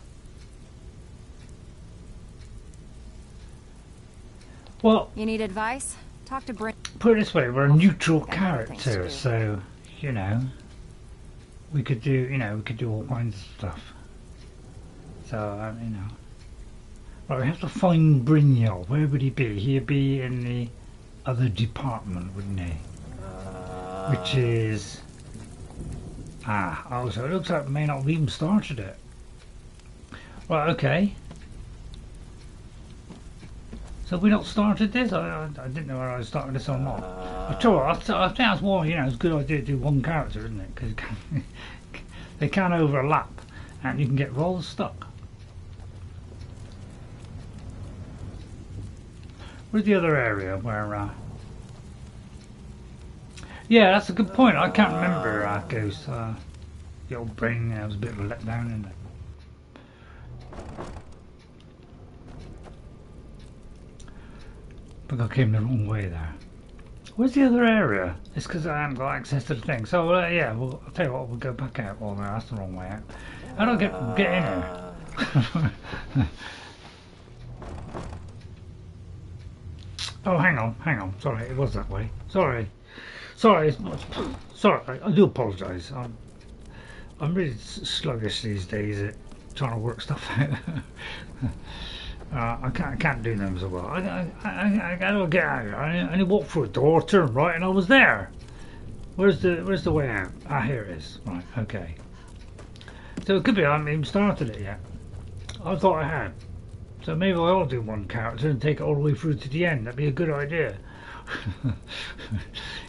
Well, You need advice? Talk to Bryn. put it this way, we're a neutral Got better things to character, do. so, you know, we could do, we could do all kinds of stuff. So, you know. Right, we have to find Brynjolf. Where would he be? He'd be in the other department, wouldn't he? Which is... oh, so it looks like we may not have even started it. Right, okay. So have we not started this? I didn't know whether I started this or not. I tell you what, I think that's more, it's a good idea to do one character, isn't it? Because they can overlap and you can get roles stuck. Where's the other area where... Yeah, that's a good point. I can't remember Ghost. The old brain was a bit of a letdown, isn't it? I think I came the wrong way there. Where's the other area? It's because I haven't got access to the thing. So yeah, well, I'll tell you what, we'll go back out. Well, no, that's the wrong way out. How do I get in here? Oh, hang on. Sorry, it was that way. Sorry. Sorry, I do apologise. I'm really sluggish these days at trying to work stuff out. I can't do them so well. I gotta get out of here. I only walked through a door, turned right, and I was there. Where's the way out? Ah, here it is. Right, okay. So it could be I haven't even started it yet. I thought I had. So maybe I ought to do one character and take it all the way through to the end. That'd be a good idea.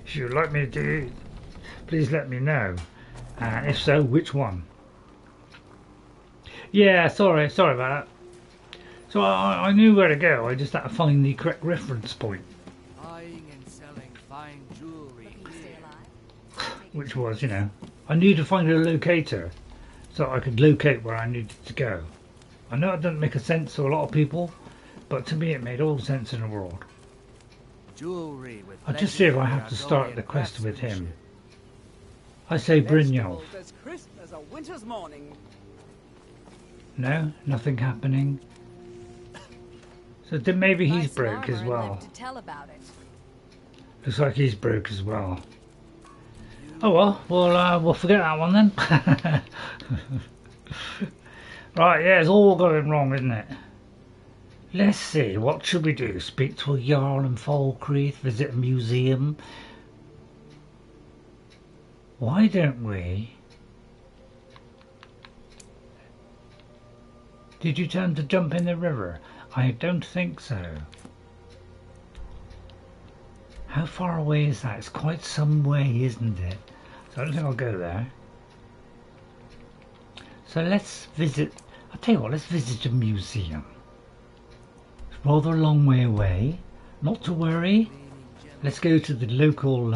If you'd like me to do it, please let me know. And if so, which one? Yeah, sorry about that. So I knew where to go, I just had to find the correct reference point. Buying and selling fine jewelry. Which was, I needed to find a locator so I could locate where I needed to go. I know it doesn't make a sense to a lot of people, but to me it made all sense in the world. Jewelry with I'll just see if I have to start the quest with him. I say Brynjolf. As crisp as a winter's morning. No, nothing happening. So then maybe he's broke as well. To tell about it. Looks like he's broke as well. Oh well, we'll forget that one then. Right, yeah, it's all going wrong, isn't it? Let's see, what should we do? Speak to a Jarl in Falkreath, visit a museum? Why don't we? Did you turn to jump in the river? I don't think so. How far away is that? It's quite some way, isn't it? So I don't think I'll go there. So let's visit, I'll tell you what, let's visit a museum. It's rather a long way away. Not to worry. Let's go to the local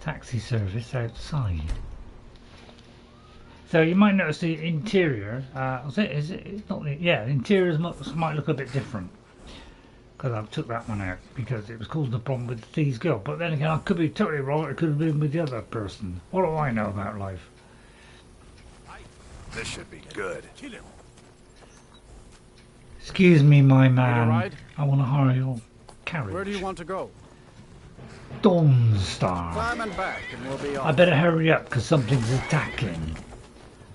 taxi service outside. So you might notice the interior, is it not, yeah, the interiors might look a bit different. Because I took that one out because it was causing the problem with the Thieves Guild. But then again, I could be totally wrong, it could have been with the other person. What do I know about life? This should be good. Excuse me, my man. ride? I want to hire your carriage. Where do you want to go? Dawnstar. Climb and back and we'll be I off. better hurry up because something's attacking.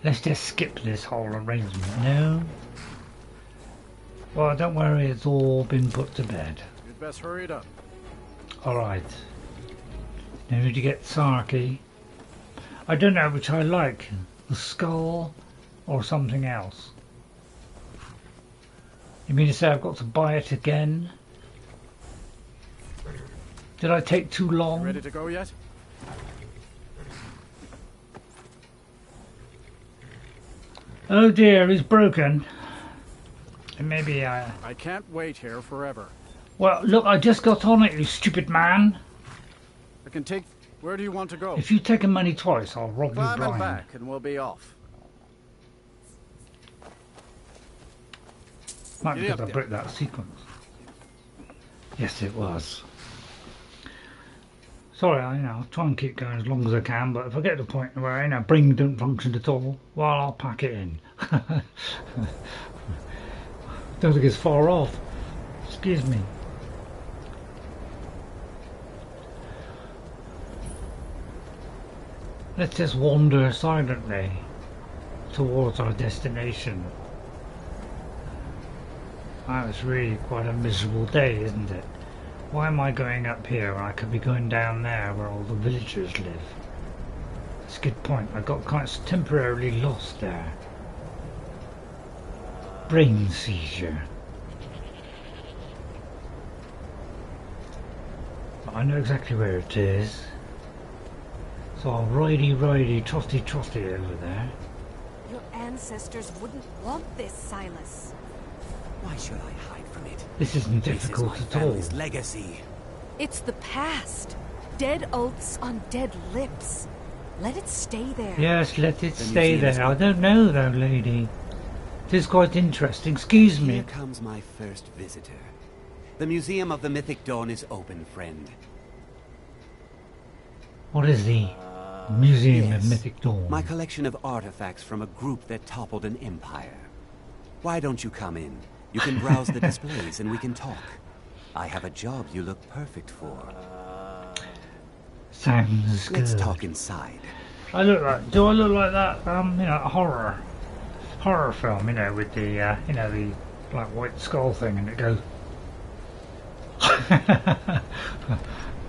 Let's just skip this whole arrangement. No? Well, don't worry, it's all been put to bed. You'd best hurry it up. Alright. Now need to get Sarky. I don't know which I like. The skull or something else. You mean to say I've got to buy it again? Did I take too long? Ready to go yet? Oh dear, he's broken. And maybe I can't wait here forever. well, look, I just got on it, you stupid man. I can take Where do you want to go? If you take money twice, I'll rob you Climb it blind. back and we'll be off. Might be Giddy because I up broke that sequence. Yes, it was. Sorry, I'll try and keep going as long as I can, but if I get to the point where brain don't function at all, well, I'll pack it in. Don't think it's far off. Excuse me. Let's just wander silently towards our destination. Wow, it's really quite a miserable day, isn't it? Why am I going up here when I could be going down there where all the villagers live? That's a good point. I got kind of temporarily lost there. Brain seizure. But I know exactly where it is. So I'll ridey trotty over there. Your ancestors wouldn't want this, Silas. Why should I hide from it? This isn't This is difficult my at all. family's legacy. It's the past. Dead oaths on dead lips. Let it stay there. Yes, let it The stay museum is there. I don't know though, lady. It is quite interesting. Excuse me. Here comes my first visitor. The Museum of the Mythic Dawn is open, friend. What is the Museum of Yes, Mythic Dawn? my collection of artifacts from a group that toppled an empire. Why don't you come in? You can browse the displays and we can talk. I have a job you look perfect for. Sounds good. Let's talk inside. Do I look like that? Horror film, with the the black white skull thing, and it goes.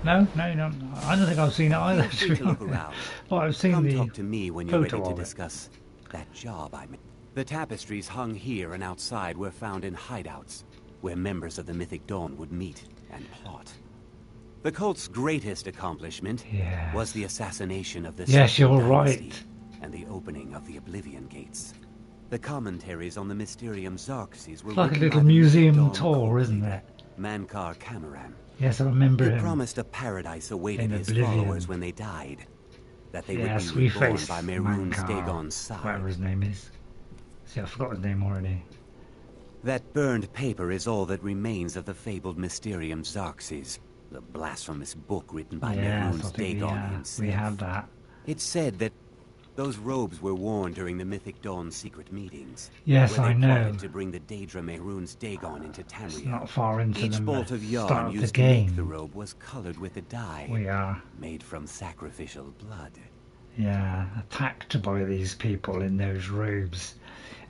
No, you don't. I don't think I've seen it either. Feel free to look around. Well, I've seen Come the talk to me when you're ready photo to of it. discuss that job I made. The tapestries hung here and outside were found in hideouts, where members of the Mythic Dawn would meet and plot. The cult's greatest accomplishment Yes. was the assassination of the Yes, Second you're right. Dynasty and the opening of the Oblivion Gates. The commentaries on the Mysterium Xarxes were It's like a written little by the museum Dawn tour, cult isn't leader, it? Mankar Cameron. Yes, I remember He him. promised a paradise awaited In his Oblivion. followers when they died. That they Yes, would we be reborn faced by Mehrunes Mankar, Dagon's side. whatever his name is. See, I forgot his name already. That burned paper is all that remains of the fabled Mysterium Xarxes, the blasphemous book written by Yes, I Mehrunes think Dagon we himself. had that. It's said that those robes were worn during the Mythic Dawn secret meetings. Yes, where I they know. plotted to bring the Daedra Mehrunes Dagon into It's Tamriel. not far into Each the bolt of yarn start of the used to make the game. robe was colored with a dye We are, made from sacrificial blood. attacked by these people in those robes,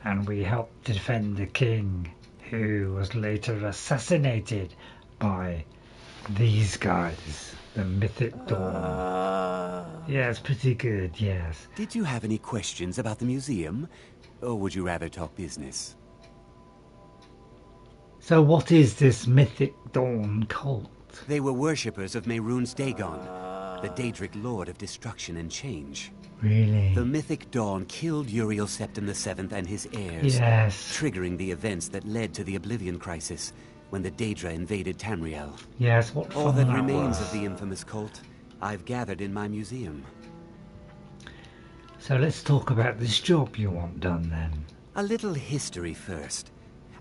and we helped defend the king, who was later assassinated by these guys, the Mythic Dawn. Yeah, it's pretty good, yes. Did you have any questions about the museum? Or would you rather talk business? So what is this Mythic Dawn cult? They were worshippers of Mehrunes Dagon, the Daedric Lord of Destruction and Change. Really? The Mythic Dawn killed Uriel Septim VII and his heirs, Yes. triggering the events that led to the Oblivion Crisis when the Daedra invaded Tamriel. Yes, what All fun that remains was. of the infamous cult I've gathered in my museum. So let's talk about this job you want done then. A little history first.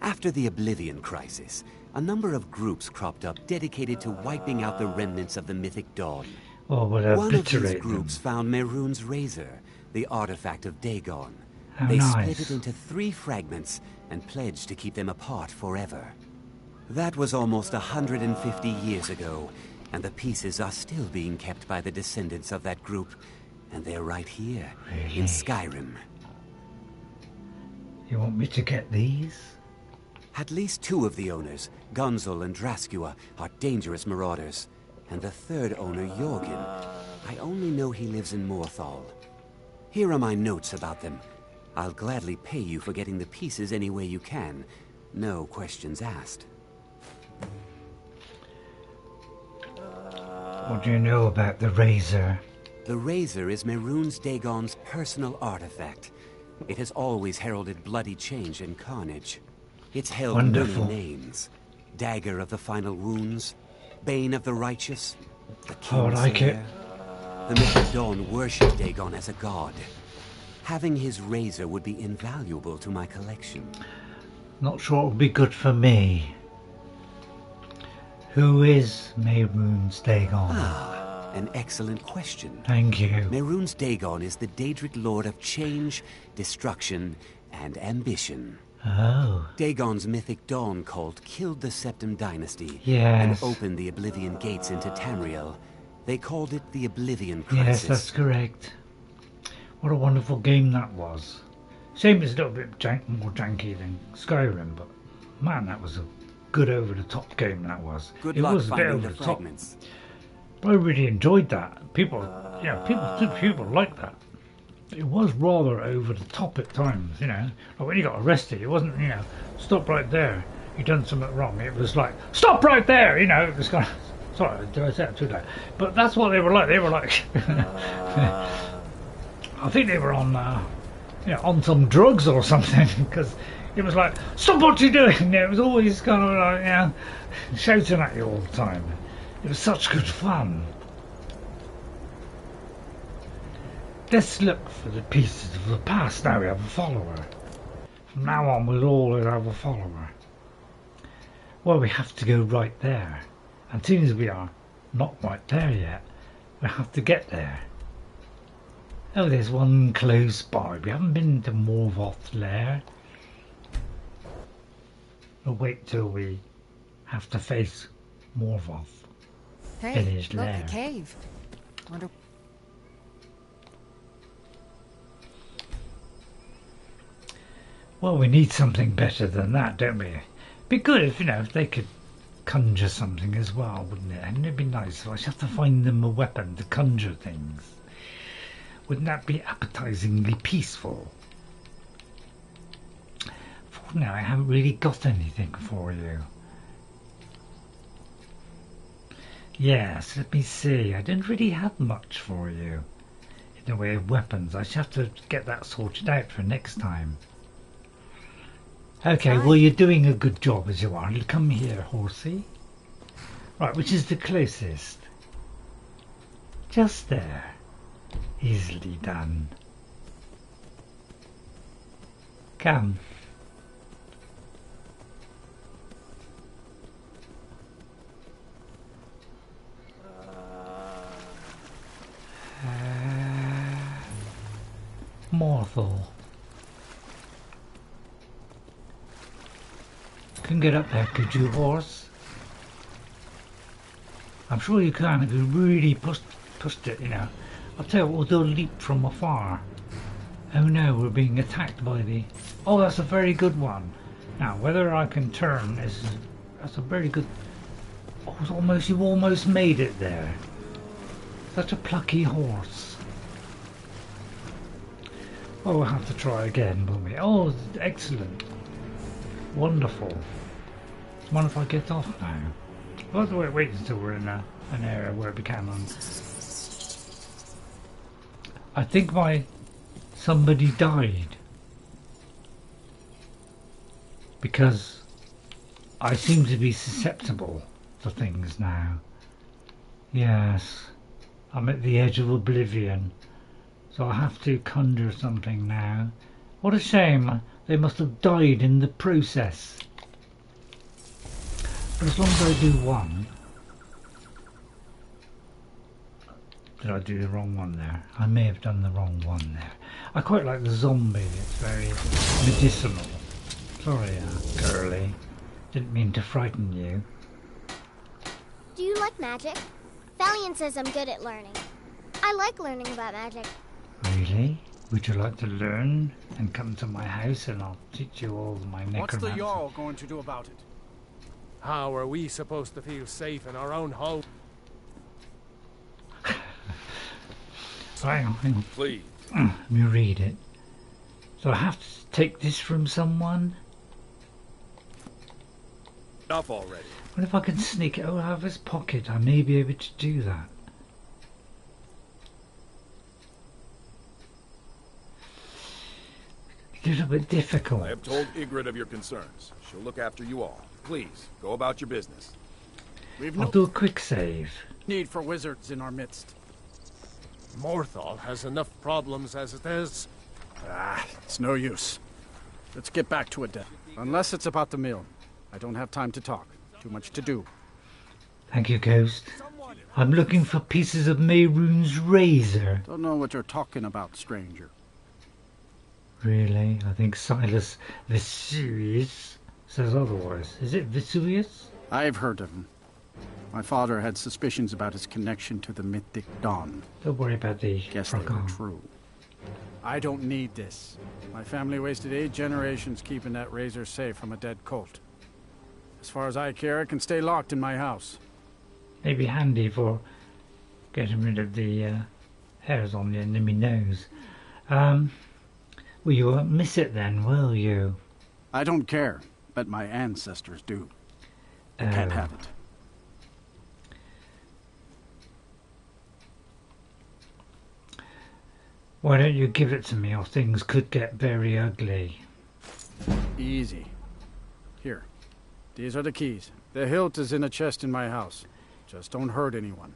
After the Oblivion Crisis, a number of groups cropped up dedicated to wiping out the remnants of the Mythic Dawn. Or we'll One of these obliterate them. groups found Mehrunes' razor, the artifact of Dagon. How They nice. split it into 3 fragments and pledged to keep them apart forever. That was almost 150 years ago, and the pieces are still being kept by the descendants of that group, and they're right here, Really? in Skyrim. You want me to get these? At least 2 of the owners, Gunzel and Draskua, are dangerous marauders. And the 3rd owner, Jorgen, I only know he lives in Morthal. Here are my notes about them. I'll gladly pay you for getting the pieces any way you can. No questions asked. What do you know about the razor? The razor is Mehrunes Dagon's personal artifact. It has always heralded bloody change and carnage. It's held Wonderful. many names. Dagger of the Final Wounds, Bane of the Righteous, the I King's like it. Heir, The Mythic Dawn worship Dagon as a god. Having his razor would be invaluable to my collection. Not sure it would be good for me. Who is Mehrunes Dagon? An excellent question. Thank you. Mehrunes Dagon is the Daedric lord of change, destruction, and ambition. Oh. Dagon's Mythic Dawn cult killed the Septim dynasty Yes. and opened the Oblivion gates into Tamriel. They called it the Oblivion Crisis. Yes, that's correct. What a wonderful game that was. Shame it's a little bit more janky than Skyrim, but man, that was a good over-the-top game. That was. Good It luck was a bit finding over the the top. fragments. I really enjoyed that. People like that. It was rather over the top at times, you know. Like when you got arrested, it wasn't, you know, stop right there. You done something wrong. It was like, stop right there, you know. It was kind of, sorry, did I say that too loud? But that's what they were like. They were like, I think they were on, you know, on some drugs or something, because it was like, stop what you're doing. It was always kind of like, you know, shouting at you all the time. It was such good fun. Let's look for the pieces of the past. Now we have a follower. From now on we'll always have a follower. Well, we have to go right there. And as soon as we are not right there yet, we have to get there. Oh, there's one close by. We haven't been to Morvoth's lair. We'll wait till we have to face Morvoth in Hey, his look, lair. a cave. Wonder. Well, we need something better than that, don't we? Be good if, you know, if they could conjure something as well, wouldn't it? And it'd be nice. I should have to find them a weapon to conjure things. Wouldn't that be appetizingly peaceful? For now, I haven't really got anything for you. Yes, let me see. I didn't really have much for you in the way of weapons. I should have to get that sorted out for next time. Okay, well, you're doing a good job as you are. Come here, horsey. Right, which is the closest? Just there. Easily done. Come. Morthal. Can get up there, could you, horse? I'm sure you can if you really pushed it, you know. I'll tell you what, we'll do a leap from afar. Oh no, we're being attacked by the... Oh, that's a very good one. Now, whether I can turn is... That's a very good... Oh, it's almost, you almost made it there. Such a plucky horse. Oh, we'll have to try again, won't we? Oh, excellent. Wonderful. What if I get off now? We'll have to wait until we're in an area where we can. I think somebody died because I seem to be susceptible to things now. Yes, I'm at the edge of oblivion, so I have to conjure something now. What a shame. They must have died in the process. But as long as I do one... Did I do the wrong one there? I may have done the wrong one there. I quite like the zombie. It's very medicinal. Sorry, girly. Didn't mean to frighten you. Do you like magic? Valiant says I'm good at learning. I like learning about magic. Really? Would you like to learn and come to my house and I'll teach you all my necromancer? What's the Jarl going to do about it? How are we supposed to feel safe in our own home? Hang on. Please. Let me read it. So I have to take this from someone? Enough already. What if I can sneak it out of his pocket? I may be able to do that. A little bit difficult. I have told Ygritte of your concerns. She'll look after you all. Please, go about your business. We've I'll no do a quick save. need for wizards in our midst. Morthal has enough problems as it is. Ah, it's no use. Let's get back to it then. Unless it's about the mill. I don't have time to talk. Too much to do. Thank you, Ghost. I'm looking for pieces of Mehrunes' razor. Don't know what you're talking about, stranger. Really? I think Silas Vesuvius says otherwise. Is it Vesuvius? I've heard of him. My father had suspicions about his connection to the Mythic Dawn. Don't worry about the Guess they were true. I don't need this. My family wasted 8 generations keeping that razor safe from a dead cult. As far as I care, it can stay locked in my house. Maybe handy for getting rid of the hairs on the end of my nose. Well, you won't miss it then, will you? I don't care, but my ancestors do. They can't have it. Why don't you give it to me, or things could get very ugly? Easy. Here. These are the keys. The hilt is in a chest in my house. Just don't hurt anyone.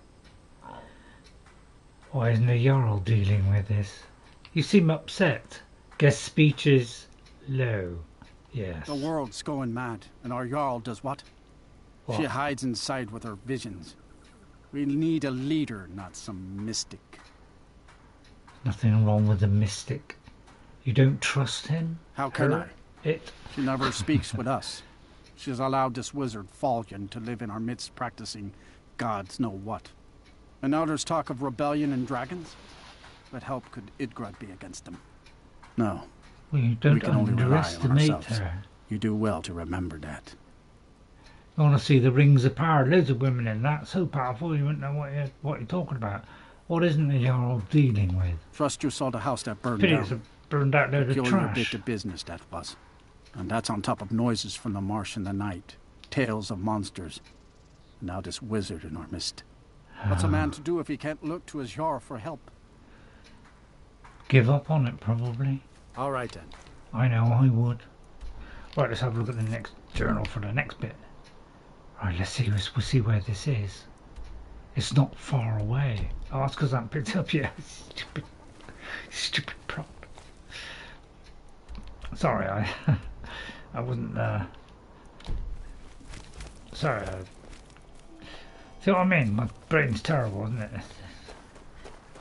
Why isn't the Jarl dealing with this? You seem upset. Guess speech is low. Yes. The world's going mad, and our Jarl does what? She hides inside with her visions. We need a leader, not some mystic. Nothing wrong with the mystic. You don't trust him? How can I? It. She never speaks with us. She's allowed this wizard, Falcon, to live in our midst practicing gods know what. And now there's talk of rebellion and dragons? What help could Idgrod be against them? No. Well, you don't we can only rely on underestimate ourselves. her. You do well to remember that. You want to see the rings of power? Loads of women in that. So powerful you wouldn't know what you're talking about. What isn't the Jarl dealing with? Trust you saw the house that burned Pity down. it's a burned out load of Peculiar trash. bit of business that was. And that's on top of noises from the marsh in the night. Tales of monsters. Now this wizard in our midst. What's a man to do if he can't look to his Jarl for help? Give up on it, probably. All right, then. I know I would. Right, let's have a look at the next journal for the next bit. Right, let's see where this is. It's not far away. Oh, that's because I haven't picked it up yet. Stupid prop. Sorry, I wasn't. Sorry. See what I mean? My brain's terrible, isn't it?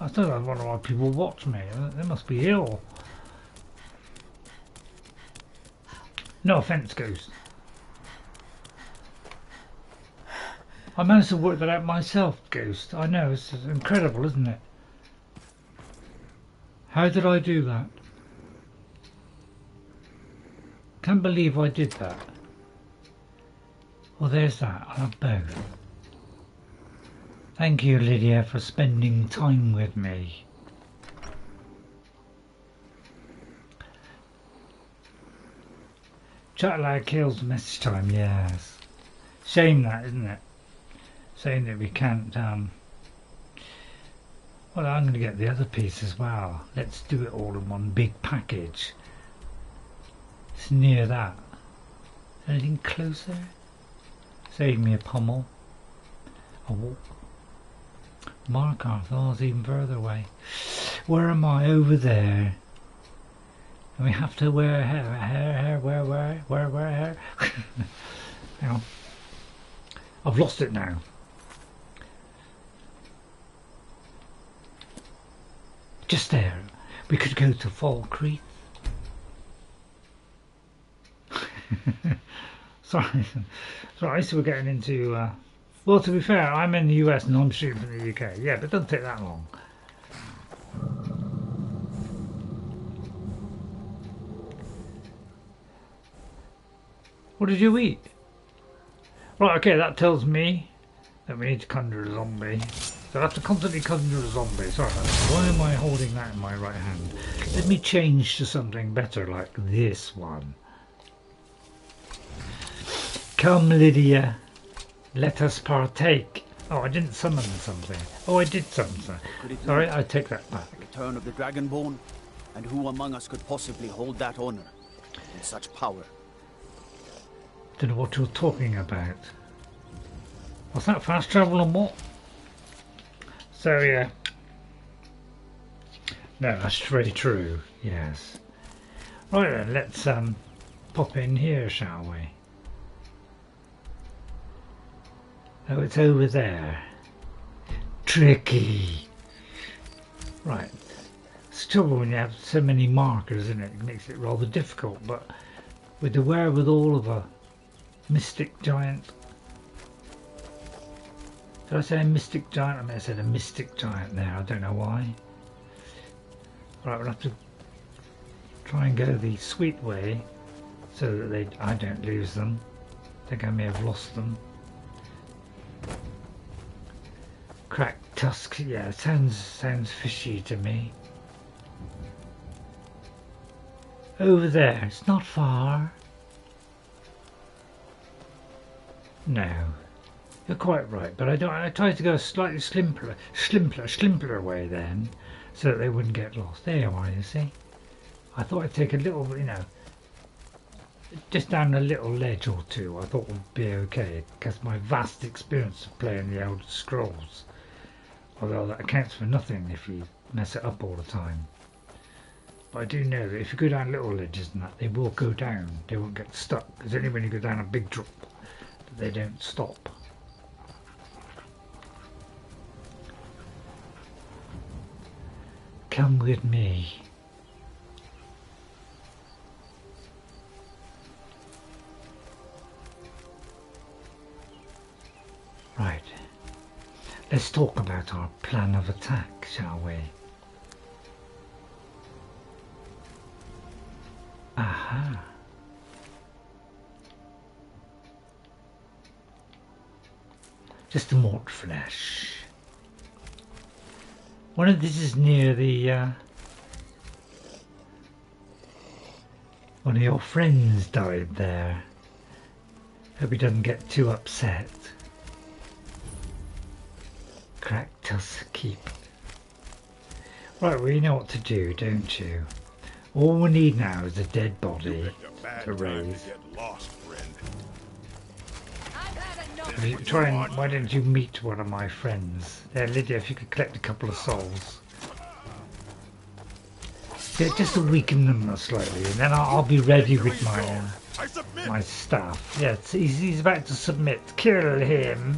I still wonder why people watch me. They must be ill. No offence, Ghost. I managed to work that out myself, Ghost. I know, it's incredible, isn't it? How did I do that? Can't believe I did that. Well, there's that. I have both. Thank you, Lydia, for spending time with me. Chat lag kills message time, yes. Shame that, isn't it? Saying that we can't, well, I'm going to get the other piece as well. Let's do it all in one big package. It's near that. Anything closer? Save me a pummel. A walk. Mark Arthur is even further away. Where am I? Over there. And we have to wear hair, where hair? Hang on. I've lost it now. Just there. We could go to Falkreath. Sorry, so we're getting into. Well, to be fair, I'm in the US and I'm shooting from the UK. Yeah, but it doesn't take that long. What did you eat? Right, okay, that tells me that we need to conjure a zombie. So I have to constantly conjure a zombie. Sorry, why am I holding that in my right hand? Let me change to something better, like this one. Come, Lydia. Let us partake. Oh, I didn't summon something. Oh, I did summon something. Sorry, I take that back. Return of the Dragonborn, and who among us could possibly hold that honor and such power? Don't know what you're talking about. What's that, fast travel and what? So yeah, No, that's very true. Yes. Right then, let's pop in here, shall we? Oh, it's over there. Tricky. Right. It's trouble when you have so many markers, isn't it? It makes it rather difficult, but with the wherewithal of a mystic giant. Did I say a mystic giant? I mean, I said a mystic giant there. I don't know why. Right, we'll have to try and go the sweet way so that I don't lose them. I think I may have lost them. Cracked Tusk, yeah, sounds fishy to me. Over there, it's not far. No, you're quite right, but I tried to go a slightly slimpler way then, so that they wouldn't get lost. There you are, you see. I thought I'd take a little, you know, just down a little ledge or two. I thought would be okay, because my vast experience of playing the Elder Scrolls. Although that accounts for nothing if you mess it up all the time. But I do know that if you go down little ledges and that, they will go down. They won't get stuck. It's only when you go down a big drop that they don't stop. Come with me. Right. Let's talk about our plan of attack, shall we? Aha. Just a mort flesh. One of this is near the one of your friends died there. Hope he doesn't get too upset. Cracked Tusk keep. Right, well, you know what to do, don't you? All we need now is a dead body to raise. Why don't you meet one of my friends? There, Lydia, if you could collect a couple of souls. Yeah, just to weaken them slightly, and then I'll be ready with my staff. Yeah, he's about to submit. Kill him.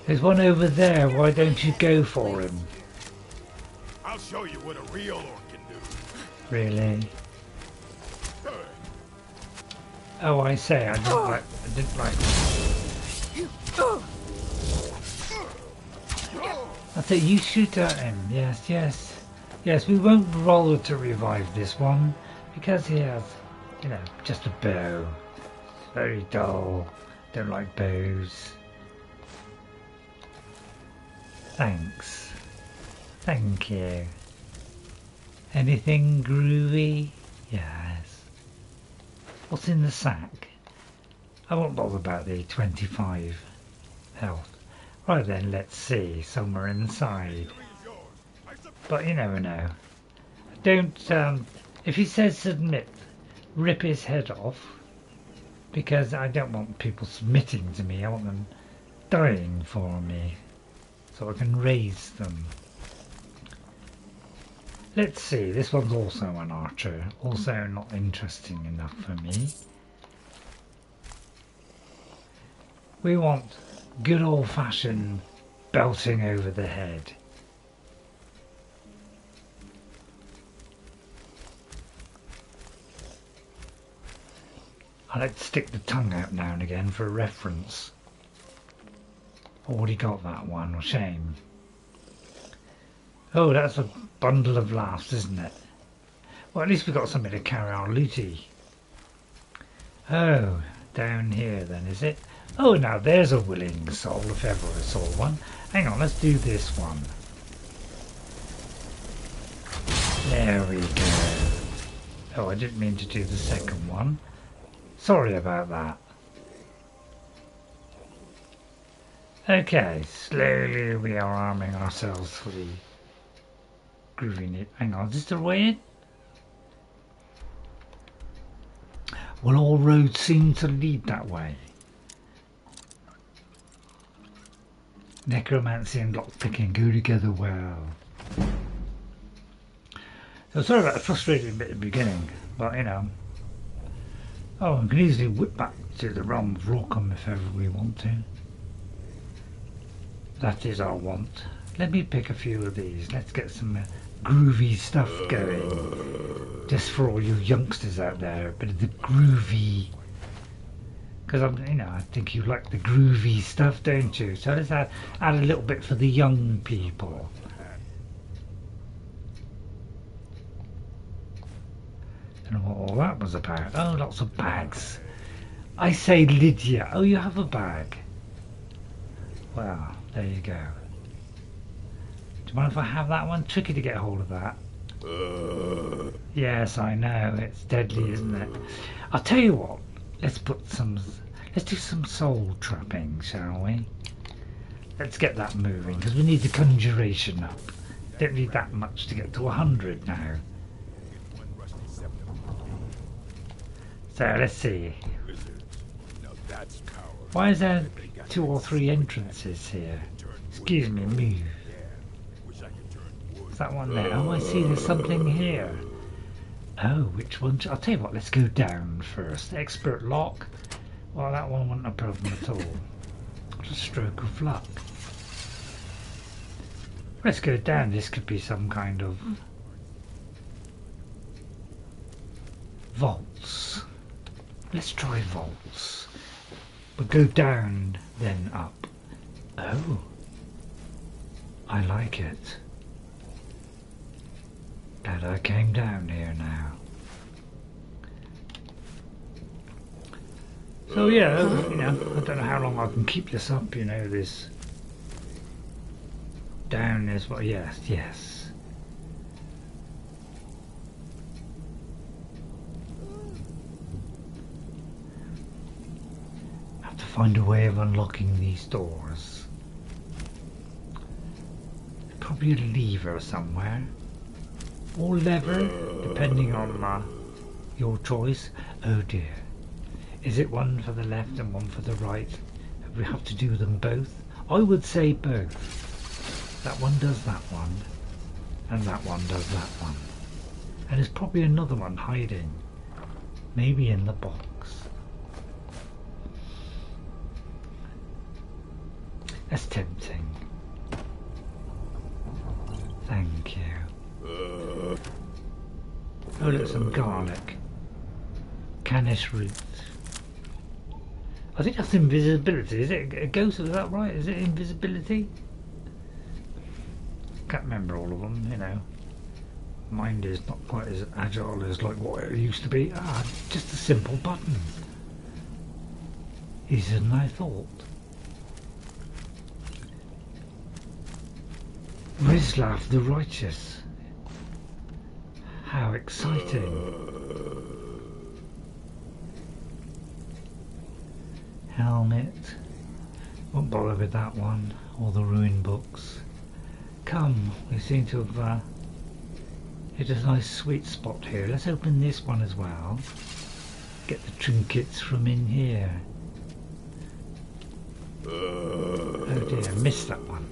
There's one over there. Why don't you go for him? I'll show you what a real orc can do. Really? Oh, I say, I didn't like. I think you shoot at him. Yes. We won't bother to revive this one because he has, you know, just a bow. Very dull. Don't like bows. Thanks. Thank you. Anything groovy? Yes. What's in the sack? I won't bother about the 25 health. Right then, let's see. Somewhere inside. But you never know. Don't, if he says submit, rip his head off. Because I don't want people submitting to me. I want them dying for me. So I can raise them. Let's see, this one's also an archer. Also not interesting enough for me. We want good old-fashioned belting over the head. I like to stick the tongue out now and again for reference. Already got that one, a shame. Oh, that's a bundle of laughs, isn't it? Well, at least we've got something to carry our looty. Oh, down here then, is it? Oh, now there's a willing soul, if ever I saw one. Hang on, let's do this one. There we go. Oh, I didn't mean to do the second one. Sorry about that. Okay, slowly we are arming ourselves for the grooving it. Hang on, is this the way in? Well, all roads seem to lead that way. Necromancy and lockpicking go together well. So sorry about the frustrating bit at the beginning, but you know. Oh, we can easily whip back to the realm of Rorcom if ever we want to. That is our want. Let me pick a few of these. Let's get some groovy stuff going. Just for all you youngsters out there, a bit of the groovy. Because I think you like the groovy stuff, don't you? So let's add a little bit for the young people. I don't know what all that was about. Oh, lots of bags. I say, Lydia. Oh, you have a bag. Well, there you go. Do you mind if I have that one? Tricky to get hold of that. Yes, I know. It's deadly, isn't it? I'll tell you what. Let's do some soul trapping, shall we? Let's get that moving, because we need the conjuration up. Don't need that much to get to 100 now. So let's see. Why is there 2 or 3 entrances here? Excuse me, move. Is that one there? Oh, I see there's something here. Oh, which one? I'll tell you what, let's go down first. Expert lock. Well, that one wasn't a problem at all. What a stroke of luck. Let's go down. This could be some kind of vaults. Let's try vaults. We'll go down, then up. Oh, I like it. Glad I came down here now. So yeah, I don't know how long I can keep this up, this down is what, yes. I have to find a way of unlocking these doors. Probably a lever somewhere. Or lever, depending on your choice. Oh dear. Is it one for the left and one for the right? We have to do them both? I would say both. That one does that one, and that one does that one. And there's probably another one hiding. Maybe in the box. That's tempting. Thank you. Oh, look, some garlic. Canis root. I think that's invisibility. Is it a ghost? Is that right? Is it invisibility? Can't remember all of them, Mind is not quite as agile as like what it used to be. Just a simple button. Easier than I thought. Rislav the Righteous. How exciting. Helmet. Won't bother with that one. Or the ruin books. Come, we seem to have hit a nice sweet spot here. Let's open this one as well. Get the trinkets from in here. Oh dear, I missed that one.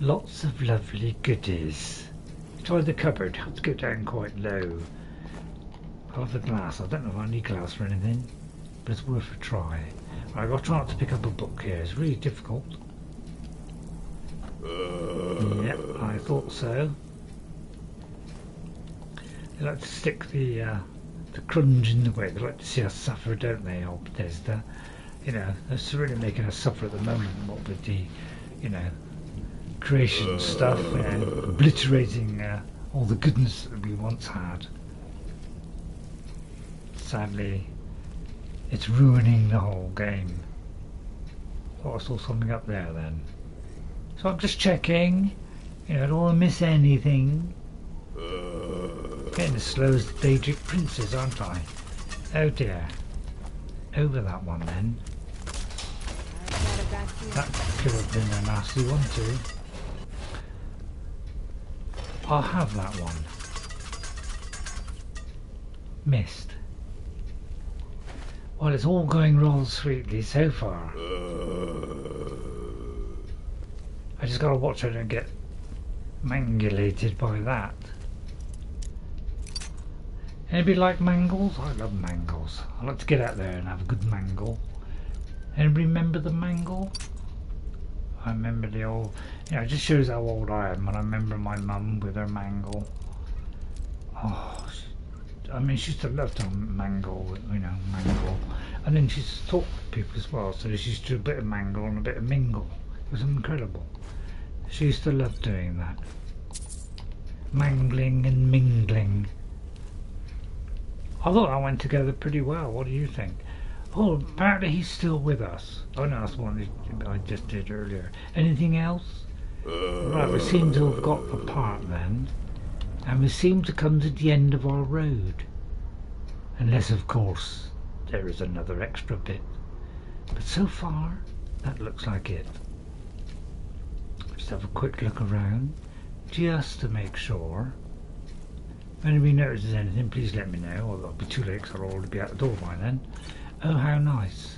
Lots of lovely goodies. Try the cupboard. Have to go down quite low. I'll have the glass. I don't know if I need glass for anything, but it's worth a try. I've got to try not to pick up a book here. It's really difficult. Yep, I thought so. They like to stick the crunge in the way. They like to see us suffer, don't they, old Bethesda? They're really making us suffer at the moment, what with the, creation stuff, obliterating all the goodness that we once had. Sadly, it's ruining the whole game. Thought I saw something up there then. So I'm just checking. I don't want to miss anything. Getting as slow as the Daedric princes, aren't I? Oh dear. Over that one then. That could have been a nasty one too. I'll have that one. Missed. Well, it's all going rather sweetly so far. I just gotta watch her and get mangulated by that. Anybody like mangles? I love mangles. I like to get out there and have a good mangle. Anybody remember the mangle? I remember the old, you know, it just shows how old I am when I remember my mum with her mangle. Oh, I mean, she used to love to mangle, you know, mangle. And then she used to talk to people as well, so she used to do a bit of mangle and a bit of mingle. It was incredible. She used to love doing that. Mangling and mingling. I thought that went together pretty well. What do you think? Oh, apparently he's still with us. Oh no, that's one I just did earlier. Anything else? Right, we seem to have got the part then. And we seem to come to the end of our road. Unless, of course, there is another extra bit. But so far, that looks like it. Just have a quick look around, just to make sure. If anybody notices anything, please let me know, or it'll be too late because I'll already be out the door by then. Oh, how nice.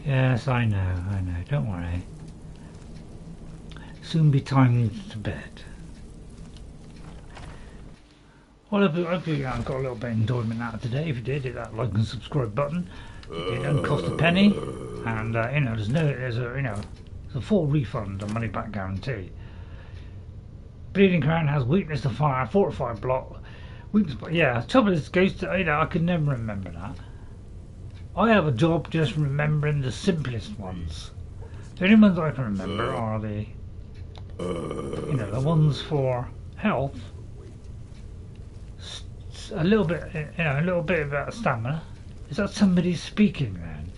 Yes, I know, don't worry. Soon be time to bed. Well, I hope you got a little bit of enjoyment out of today. If you did, hit that like and subscribe button. It doesn't cost a penny, and you know, there's a full refund, a money back guarantee. Bleeding Crown has weakness to fire, fortified block, weakness. Yeah, the trouble is, Ghost. You know, I could never remember that. I have a job just remembering the simplest ones. The only ones I can remember are the, you know, the ones for health. A little bit, you know, a little bit about stamina. Is that somebody speaking then?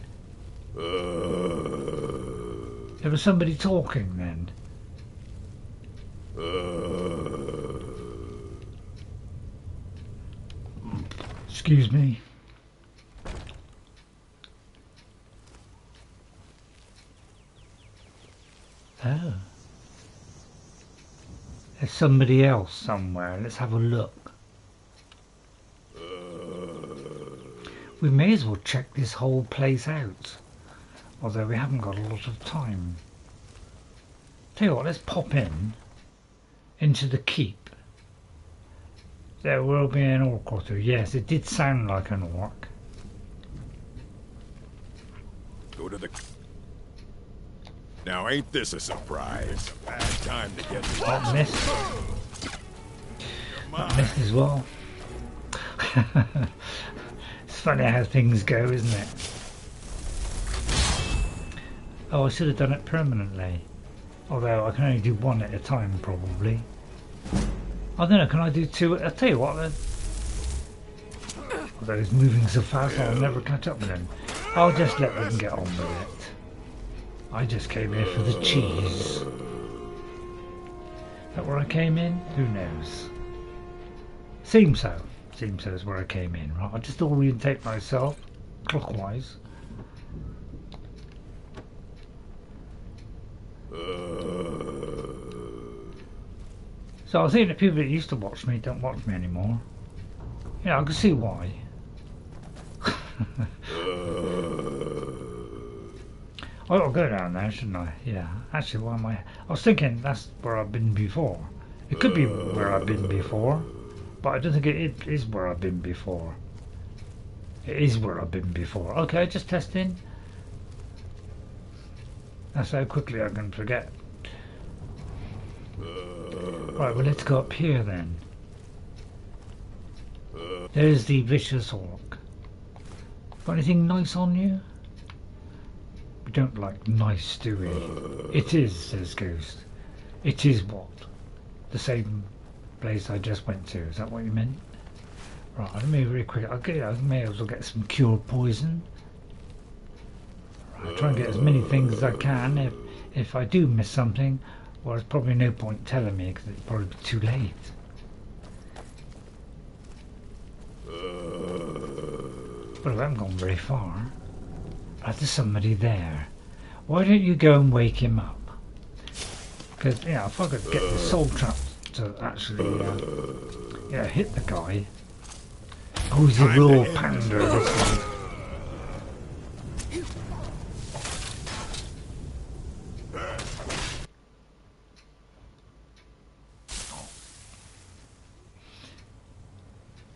There was somebody talking then. Excuse me. Oh. There's somebody else somewhere. Let's have a look. We may as well check this whole place out. Although we haven't got a lot of time. Tell you what, let's pop into the keep. There will be an orc or two. Yes, it did sound like an orc. Go to the... Now ain't this a surprise? Bad time to get... That missed. That missed as well. It's funny how things go, isn't it? Oh, I should have done it permanently. Although I can only do one at a time, probably. I don't know, can I do two? I'll tell you what, although he's moving so fast, I'll never catch up with him. I'll just let them get on with it. I just came here for the cheese. Is that where I came in? Who knows? Seems so. Seems so is where I came in. Right, I'll just orientate myself clockwise. So I think the people that used to watch me don't watch me anymore. You know, I can see why. I ought to go down there, shouldn't I? Yeah. Actually, why am I was thinking that's where I've been before. It could be where I've been before, but I don't think it is where I've been before. It is where I've been before. Okay, just testing. That's how quickly I can forget. Right, well, let's go up here then. There's the vicious orc. Got anything nice on you? We don't like nice, do we? It is, says Ghost. It is what? The same place I just went to. Is that what you meant? Right, let me very quick. I may as well get some cured poison. Right, I'll try and get as many things as I can. If I do miss something, well, there's probably no point telling me because it'll probably be too late. But I haven't gone very far. Right, there's somebody there. Why don't you go and wake him up? Because, you know, if I could get the soul trap to actually, hit the guy. Oh, he's a real pander, this one.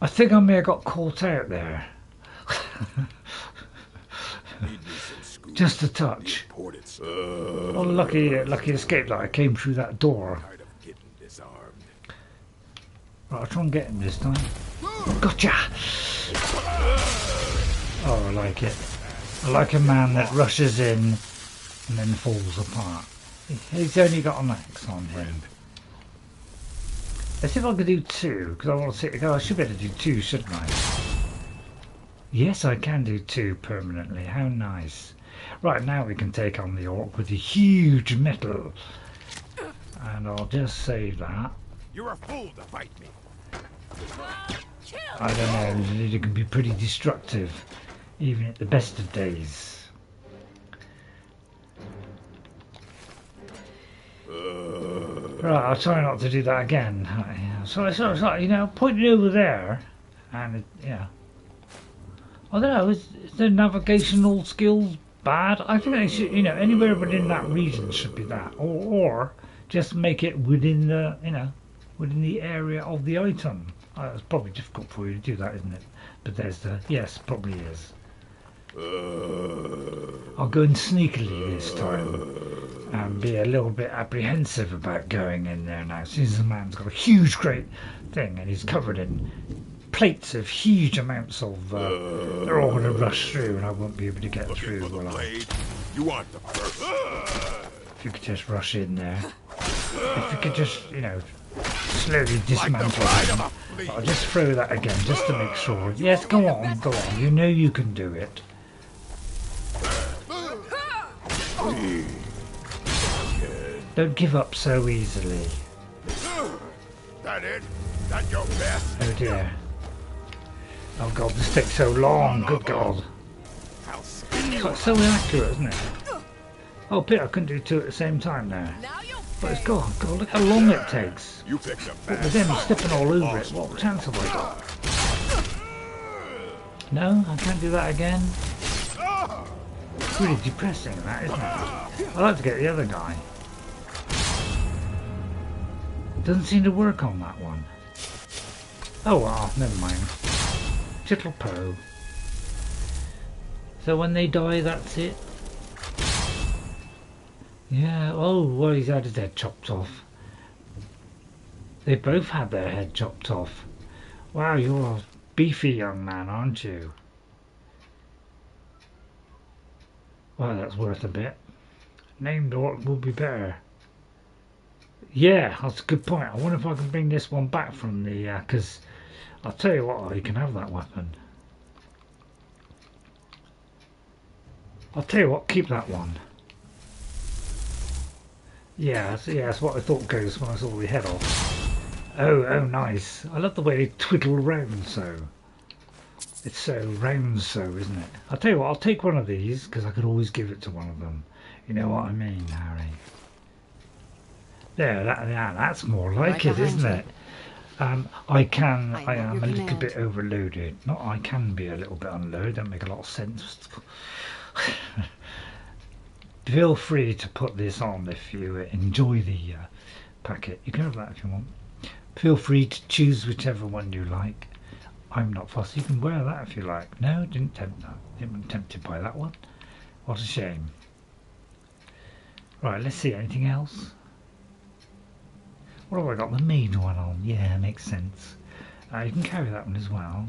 I think I may have got caught out there. Just a touch. Well, lucky escape that I came through that door. Right, I'll try and get him this time. Gotcha! Oh, I like it. I like a man that rushes in and then falls apart. He's only got an axe on him. Let's see if I can do 2, because I want to see. I should be able to do 2, shouldn't I? Yes, I can do 2 permanently. How nice. Right, now we can take on the orc with the huge metal. And I'll just save that. You're a fool to fight me. I don't know, it can be pretty destructive, even at the best of days. Right, I'll try not to do that again. So it's like, you know, pointing over there, and yeah. I don't know, is the navigational skills bad? I think they should, you know, anywhere within that region should be that, or just make it within the, you know, within the area of the item. It's probably difficult for you to do that, isn't it? But there's the, yes, probably is. I'll go in sneakily this time and be a little bit apprehensive about going in there now, since the man's got a huge great thing and he's covered in plates of huge amounts of they're all going to rush through and I won't be able to get through, will I? You aren't the first. If you could just rush in there. If you could just, you know, slowly dismantle him. I'll just throw that again just to make sure. Yes, go on, go on. You know you can do it. Don't give up so easily. That it? That your best? Oh dear. Oh god, this takes so long. Good god. It's like so inaccurate, isn't it? Oh, Pit, I couldn't do 2 at the same time there. But it's God, look how long it takes. You picked a But with them stepping all over it, what chance have I got? No, I can't do that again. It's really depressing, that, isn't it? I'd like to get the other guy. Doesn't seem to work on that one. Oh well, never mind. Chittle Po. So when they die, that's it? Yeah, oh, well, he's had his head chopped off. They both had their head chopped off. Wow, you're a beefy young man, aren't you? Well, that's worth a bit. Named orc will be better. Yeah, that's a good point. I wonder if I can bring this one back from the... because I'll tell you what, you can have that weapon. I'll tell you what, keep that one. Yeah, that's what I thought goes when I saw the head off. Oh, nice. I love the way they twiddle around so. It's so round so, isn't it? I'll tell you what, I'll take one of these, because I could always give it to one of them. You know what I mean, Harry? There, that's more like it, isn't it? I am a little bit overloaded. Not I can be a little bit unloaded, that make a lot of sense. Feel free to put this on if you enjoy the packet. You can have that if you want. Feel free to choose whichever one you like. I'm not fussy. You can wear that if you like. No, didn't tempt that. Didn't tempted by that one. What a shame. Right, let's see. Anything else? What have I got? The main one on. Yeah, makes sense. You can carry that one as well.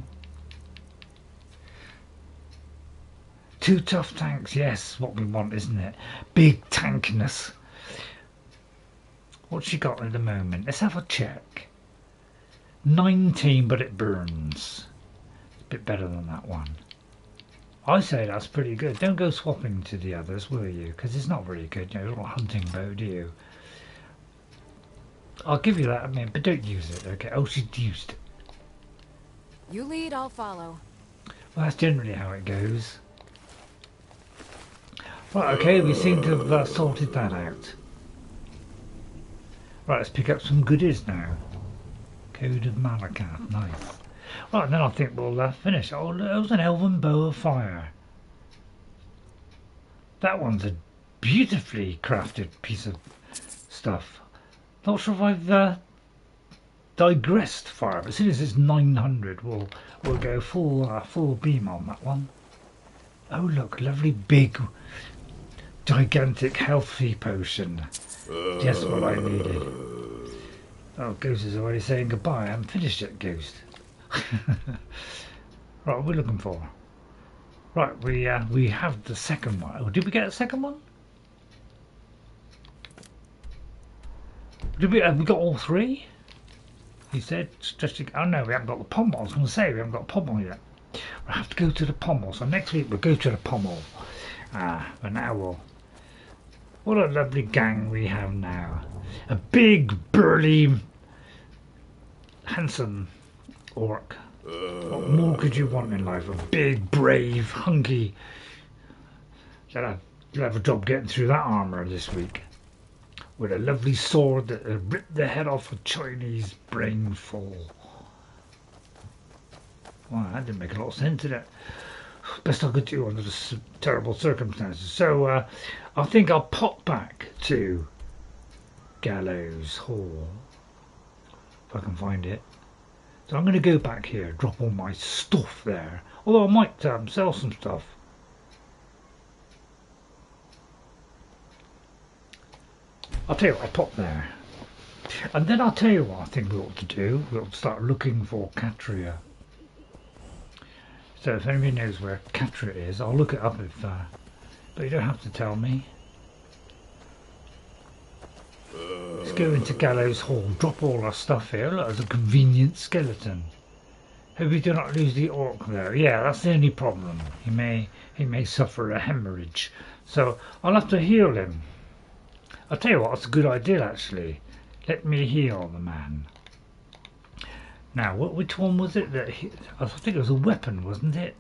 2 tough tanks, yes, what we want, isn't it? Big tankness. What's she got at the moment? Let's have a check. 19, but it burns. It's a bit better than that one. I say that's pretty good. Don't go swapping to the others, will you? Because it's not very good. You know, you're not a hunting bow, do you? I'll give you that, I mean, but don't use it, okay? Oh, she's used it. You lead, I'll follow. Well, that's generally how it goes. Right, okay, we seem to have sorted that out. Right, let's pick up some goodies now. Code of Malakath, nice. Right, then I think we'll finish. Oh, that was an elven bow of fire. That one's a beautifully crafted piece of stuff. Not sure if I've digressed far. As soon as it's 900, we'll go full beam on that one. Oh look, lovely big, gigantic healthy potion. Just what I needed. Oh, Ghost is already saying goodbye. I haven't finished yet, Ghost. Right, what are we looking for? Right, we have the second one. Oh, did we get a second one? Have we got all three? He said, stretching. Oh no, we haven't got the pommel. I was going to say we haven't got the pommel yet. We'll have to go to the pommel. So next week we'll go to the pommel. But now we'll. What a lovely gang we have now. A big, burly, handsome orc. What more could you want in life? A big, brave, hunky. You'll have a job getting through that armour this week. With a lovely sword that ripped the head off a Chinese brain full. Wow, that didn't make a lot of sense, did it? Best I could do under the terrible circumstances. So I think I'll pop back to Gallows Hall if I can find it. So I'm going to go back here, drop all my stuff there. Although I might sell some stuff. I'll tell you what, I'll pop there. And then I'll tell you what I think we ought to do. We ought to start looking for Catria. So if anybody knows where Catria is, I'll look it up if... but you don't have to tell me. Let's go into Gallows Hall, drop all our stuff here. Look, there's a convenient skeleton. Hope we do not lose the orc there. Yeah, that's the only problem. He may suffer a hemorrhage. So I'll have to heal him. I'll tell you what, that's a good idea actually. Let me heal the man. Now, which one was it that I think it was a weapon, wasn't it?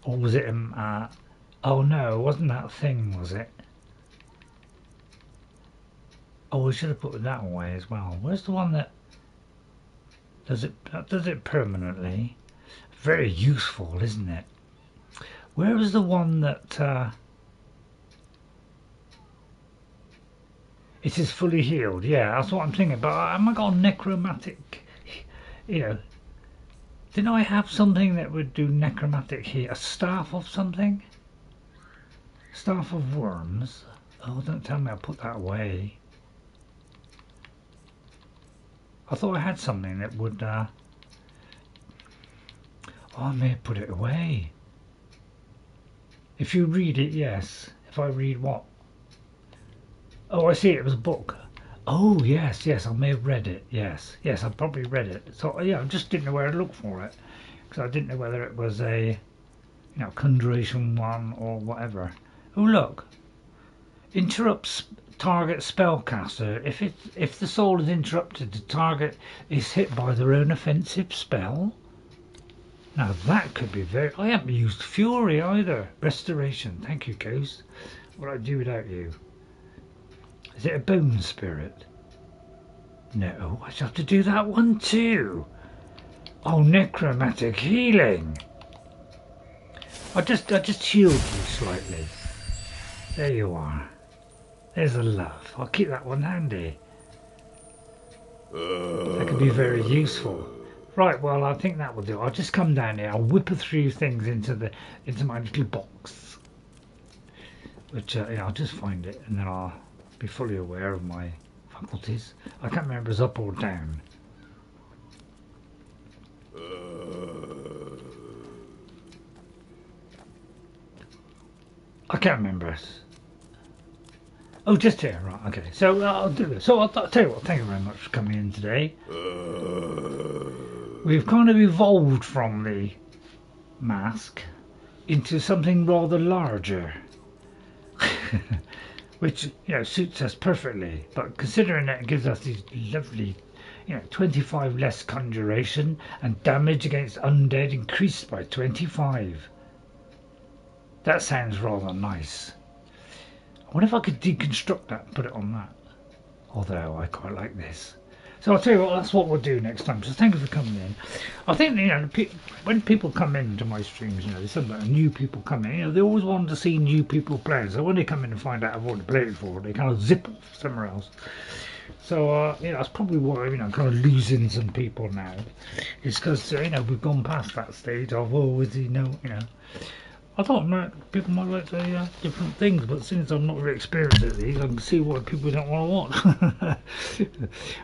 Or was it oh no, wasn't that thing, was it? Oh, we should have put that away as well. Where's the one that does it permanently? Very useful, isn't it? Where is the one that it is fully healed? Yeah, that's what I'm thinking. But I haven't got a necromantic, you know. Didn't I have something that would do necromantic here? A staff of something? Staff of worms? Oh, don't tell me I'll put that away. I thought I had something that would oh, I may have put it away. If you read it, yes. If I read what? Oh, I see, it was a book. Oh, yes, I may have read it. Yes, I probably read it. So, yeah, I just didn't know where to look for it. Because I didn't know whether it was a, you know, conjuration one or whatever. Oh, look. Interrupts target spellcaster. If the soul is interrupted, the target is hit by their own offensive spell. Now that could be very... I haven't used Fury either. Restoration. Thank you, Ghost. What would I do without you? Is it a bone spirit? No, I shall have to do that one too. Oh, necromantic healing. I just healed you slightly. There you are. There's a love. I'll keep that one handy. That could be very useful. Right, well, I think that will do. I'll just come down here. I'll whip a few things into my little box, which yeah, I'll just find it, and then I'll be fully aware of my faculties. I can't remember if it's up or down. I can't remember it. Oh, just here, right? Okay, so I'll do this. So I'll tell you what. Thank you very much for coming in today. We've kind of evolved from the mask into something rather larger, which, you know, suits us perfectly. But considering that it gives us these lovely, you know, 25 less conjuration and damage against undead increased by 25. That sounds rather nice. I wonder if I could deconstruct that and put it on that. Although I quite like this. So I'll tell you what, that's what we'll do next time. So thank you for coming in. I think, you know, when people come into my streams, you know, there's some new people come in, you know, they always want to see new people playing. So when they come in and find out I've already played before, they kind of zip off somewhere else. So, you know, that's probably why, you know, I'm kind of losing some people now. It's because, you know, we've gone past that stage of, oh, is he, you know. I thought people might like to different things, but since I'm not very experienced at these, I can see why people don't want to watch.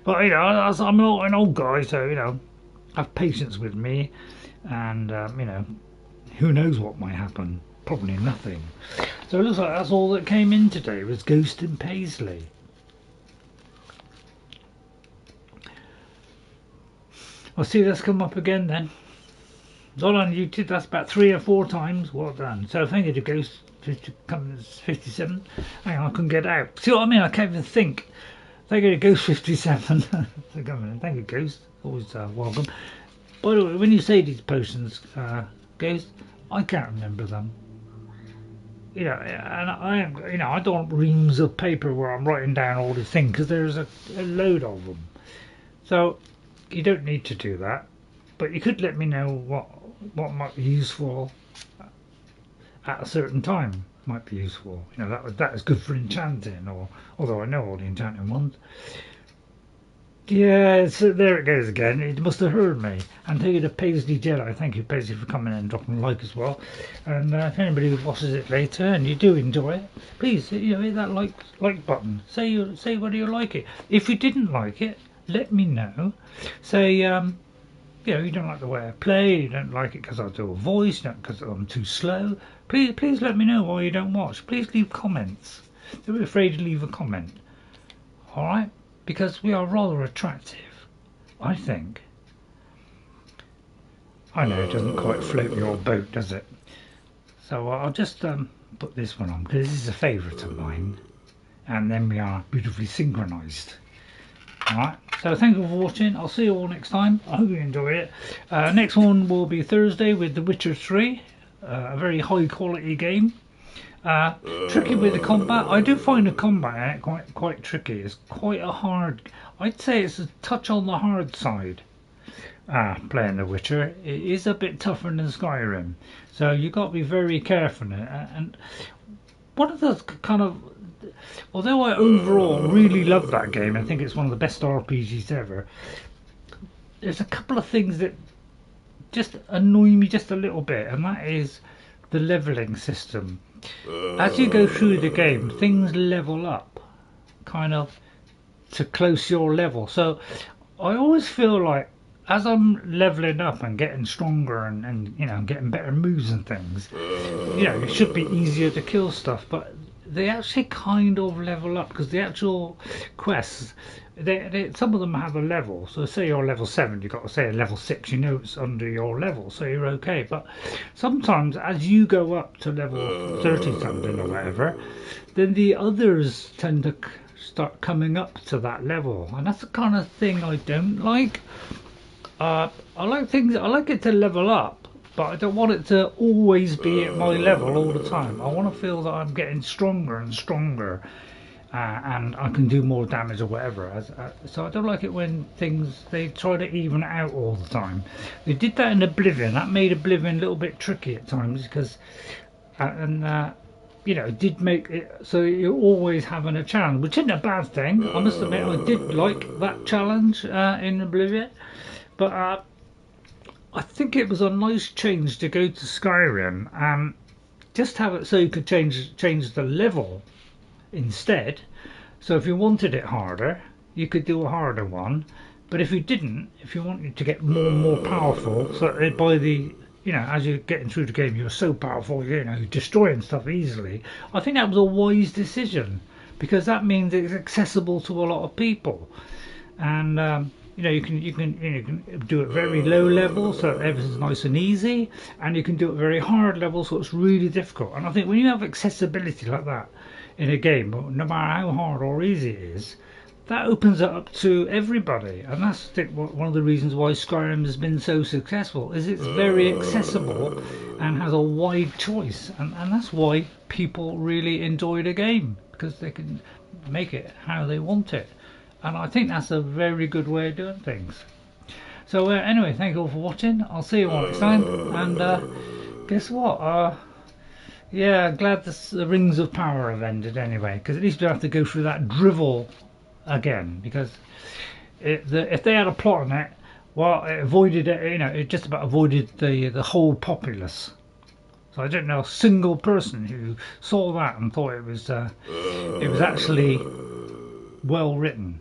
But, you know, I'm not an old guy, so, you know, have patience with me. And, you know, who knows what might happen. Probably nothing. So it looks like that's all that came in today was Ghost and Paisley. I'll see this come up again then. Not on YouTube, that's about 3 or 4 times. Well done. So thank you to Ghost 57. Hang on, I couldn't get out. See what I mean? I can't even think. Thank you to Ghost 57. Thank you, Ghost. Always welcome. By the way, when you say these potions, Ghost, I can't remember them. You know, and I don't want reams of paper where I'm writing down all these things because there's a load of them. So you don't need to do that, but you could let me know what might be useful at a certain time. Might be useful. You know, that is good for enchanting, or although I know all the enchanting ones. Yeah, so there it goes again. It must have heard me. And thank you to Paisley Jedi. Thank you, Paisley, for coming in and dropping a like as well. And if anybody watches it later and you do enjoy it, please, you know, hit that like button. Say whether you like it. If you didn't like it, let me know. Say, you know, you don't like the way I play, you don't like it because I do a voice, not because I'm too slow. Please let me know why you don't watch. Please leave comments. Don't be afraid to leave a comment. Alright? Because we are rather attractive, I think. I know it doesn't quite float your boat, does it? So I'll just put this one on, because this is a favourite of mine. And then we are beautifully synchronised. Alright, so thank you for watching. I'll see you all next time. I hope you enjoy it. Next one will be Thursday with The Witcher 3. A very high quality game. Tricky with the combat. I do find the combat in it quite tricky. It's quite a hard... I'd say it's a touch on the hard side. Playing The Witcher. It is a bit tougher than Skyrim. So you've got to be very careful in it. And one of the kind of... Although I overall really love that game, I think it's one of the best RPGs ever, there's a couple of things that just annoy me just a little bit, and that is the leveling system. As you go through the game, things level up kind of to close your level. So I always feel like as I'm leveling up and getting stronger and you know, getting better moves and things, you know, it should be easier to kill stuff, but they actually kind of level up because the actual quests, some of them have a level. So say you're level 7, you've got to say a level 6, you know it's under your level, so you're okay. But sometimes as you go up to level 30 something or whatever, then the others tend to start coming up to that level, and that's the kind of thing I don't like. I like it to level up, but I don't want it to always be at my level all the time. I want to feel that I'm getting stronger and stronger, and I can do more damage or whatever. So I don't like it when they try to even out all the time. They did that in Oblivion. That made Oblivion a little bit tricky at times because, you know, it did make it so you're always having a challenge, which isn't a bad thing. I must admit, I did like that challenge in Oblivion, but I think it was a nice change to go to Skyrim and just have it so you could change the level instead. So if you wanted it harder, you could do a harder one. But if you didn't, if you wanted to get more and more powerful, so by the, you know, as you're getting through the game, you're so powerful, you know, you're destroying stuff easily. I think that was a wise decision because that means it's accessible to a lot of people. And you know, you can do it very low level so everything's nice and easy, and you can do it very hard level so it's really difficult. And I think when you have accessibility like that in a game, no matter how hard or easy it is, that opens it up to everybody. And that's one of the reasons why Skyrim has been so successful, is it's very accessible and has a wide choice, and that's why people really enjoy the game, because they can make it how they want it. and I think that's a very good way of doing things. So anyway, thank you all for watching. I'll see you all next time, and guess what? Yeah, glad the Rings of Power have ended anyway, because at least we don't have to go through that drivel again, because if they had a plot on it, well, it avoided it, you know, it just about avoided the whole populace. So I don't know a single person who saw that and thought it was actually well written.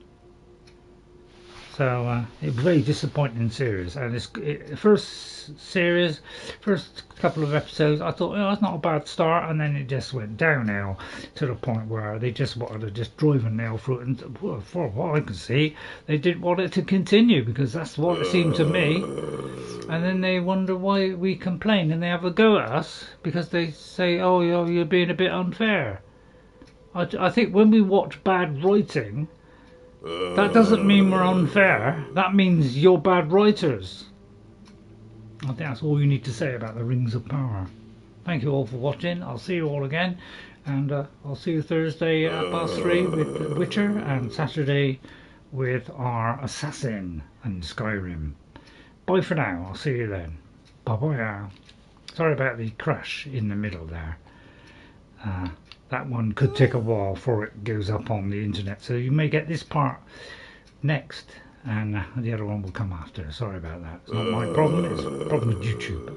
So it was a very disappointing series, and the first series, first couple of episodes, I thought, oh, that's not a bad start, and then it just went downhill to the point where they just wanted to just drive a nail through it, and well, for what I can see, they didn't want it to continue, because that's what it seemed to me. And then they wonder why we complain, and they have a go at us because they say, oh, you're being a bit unfair. I think when we watch bad writing, that doesn't mean we're unfair. That means you're bad writers. I think that's all you need to say about the Rings of Power. Thank you all for watching. I'll see you all again, and I'll see you Thursday at +3 with Witcher, and Saturday with our Assassin and Skyrim. Bye for now. I'll see you then. Bye bye now. Sorry about the crash in the middle there. That one could take a while before it goes up on the internet, so you may get this part next, and the other one will come after. Sorry about that. It's not my problem, it's a problem with YouTube.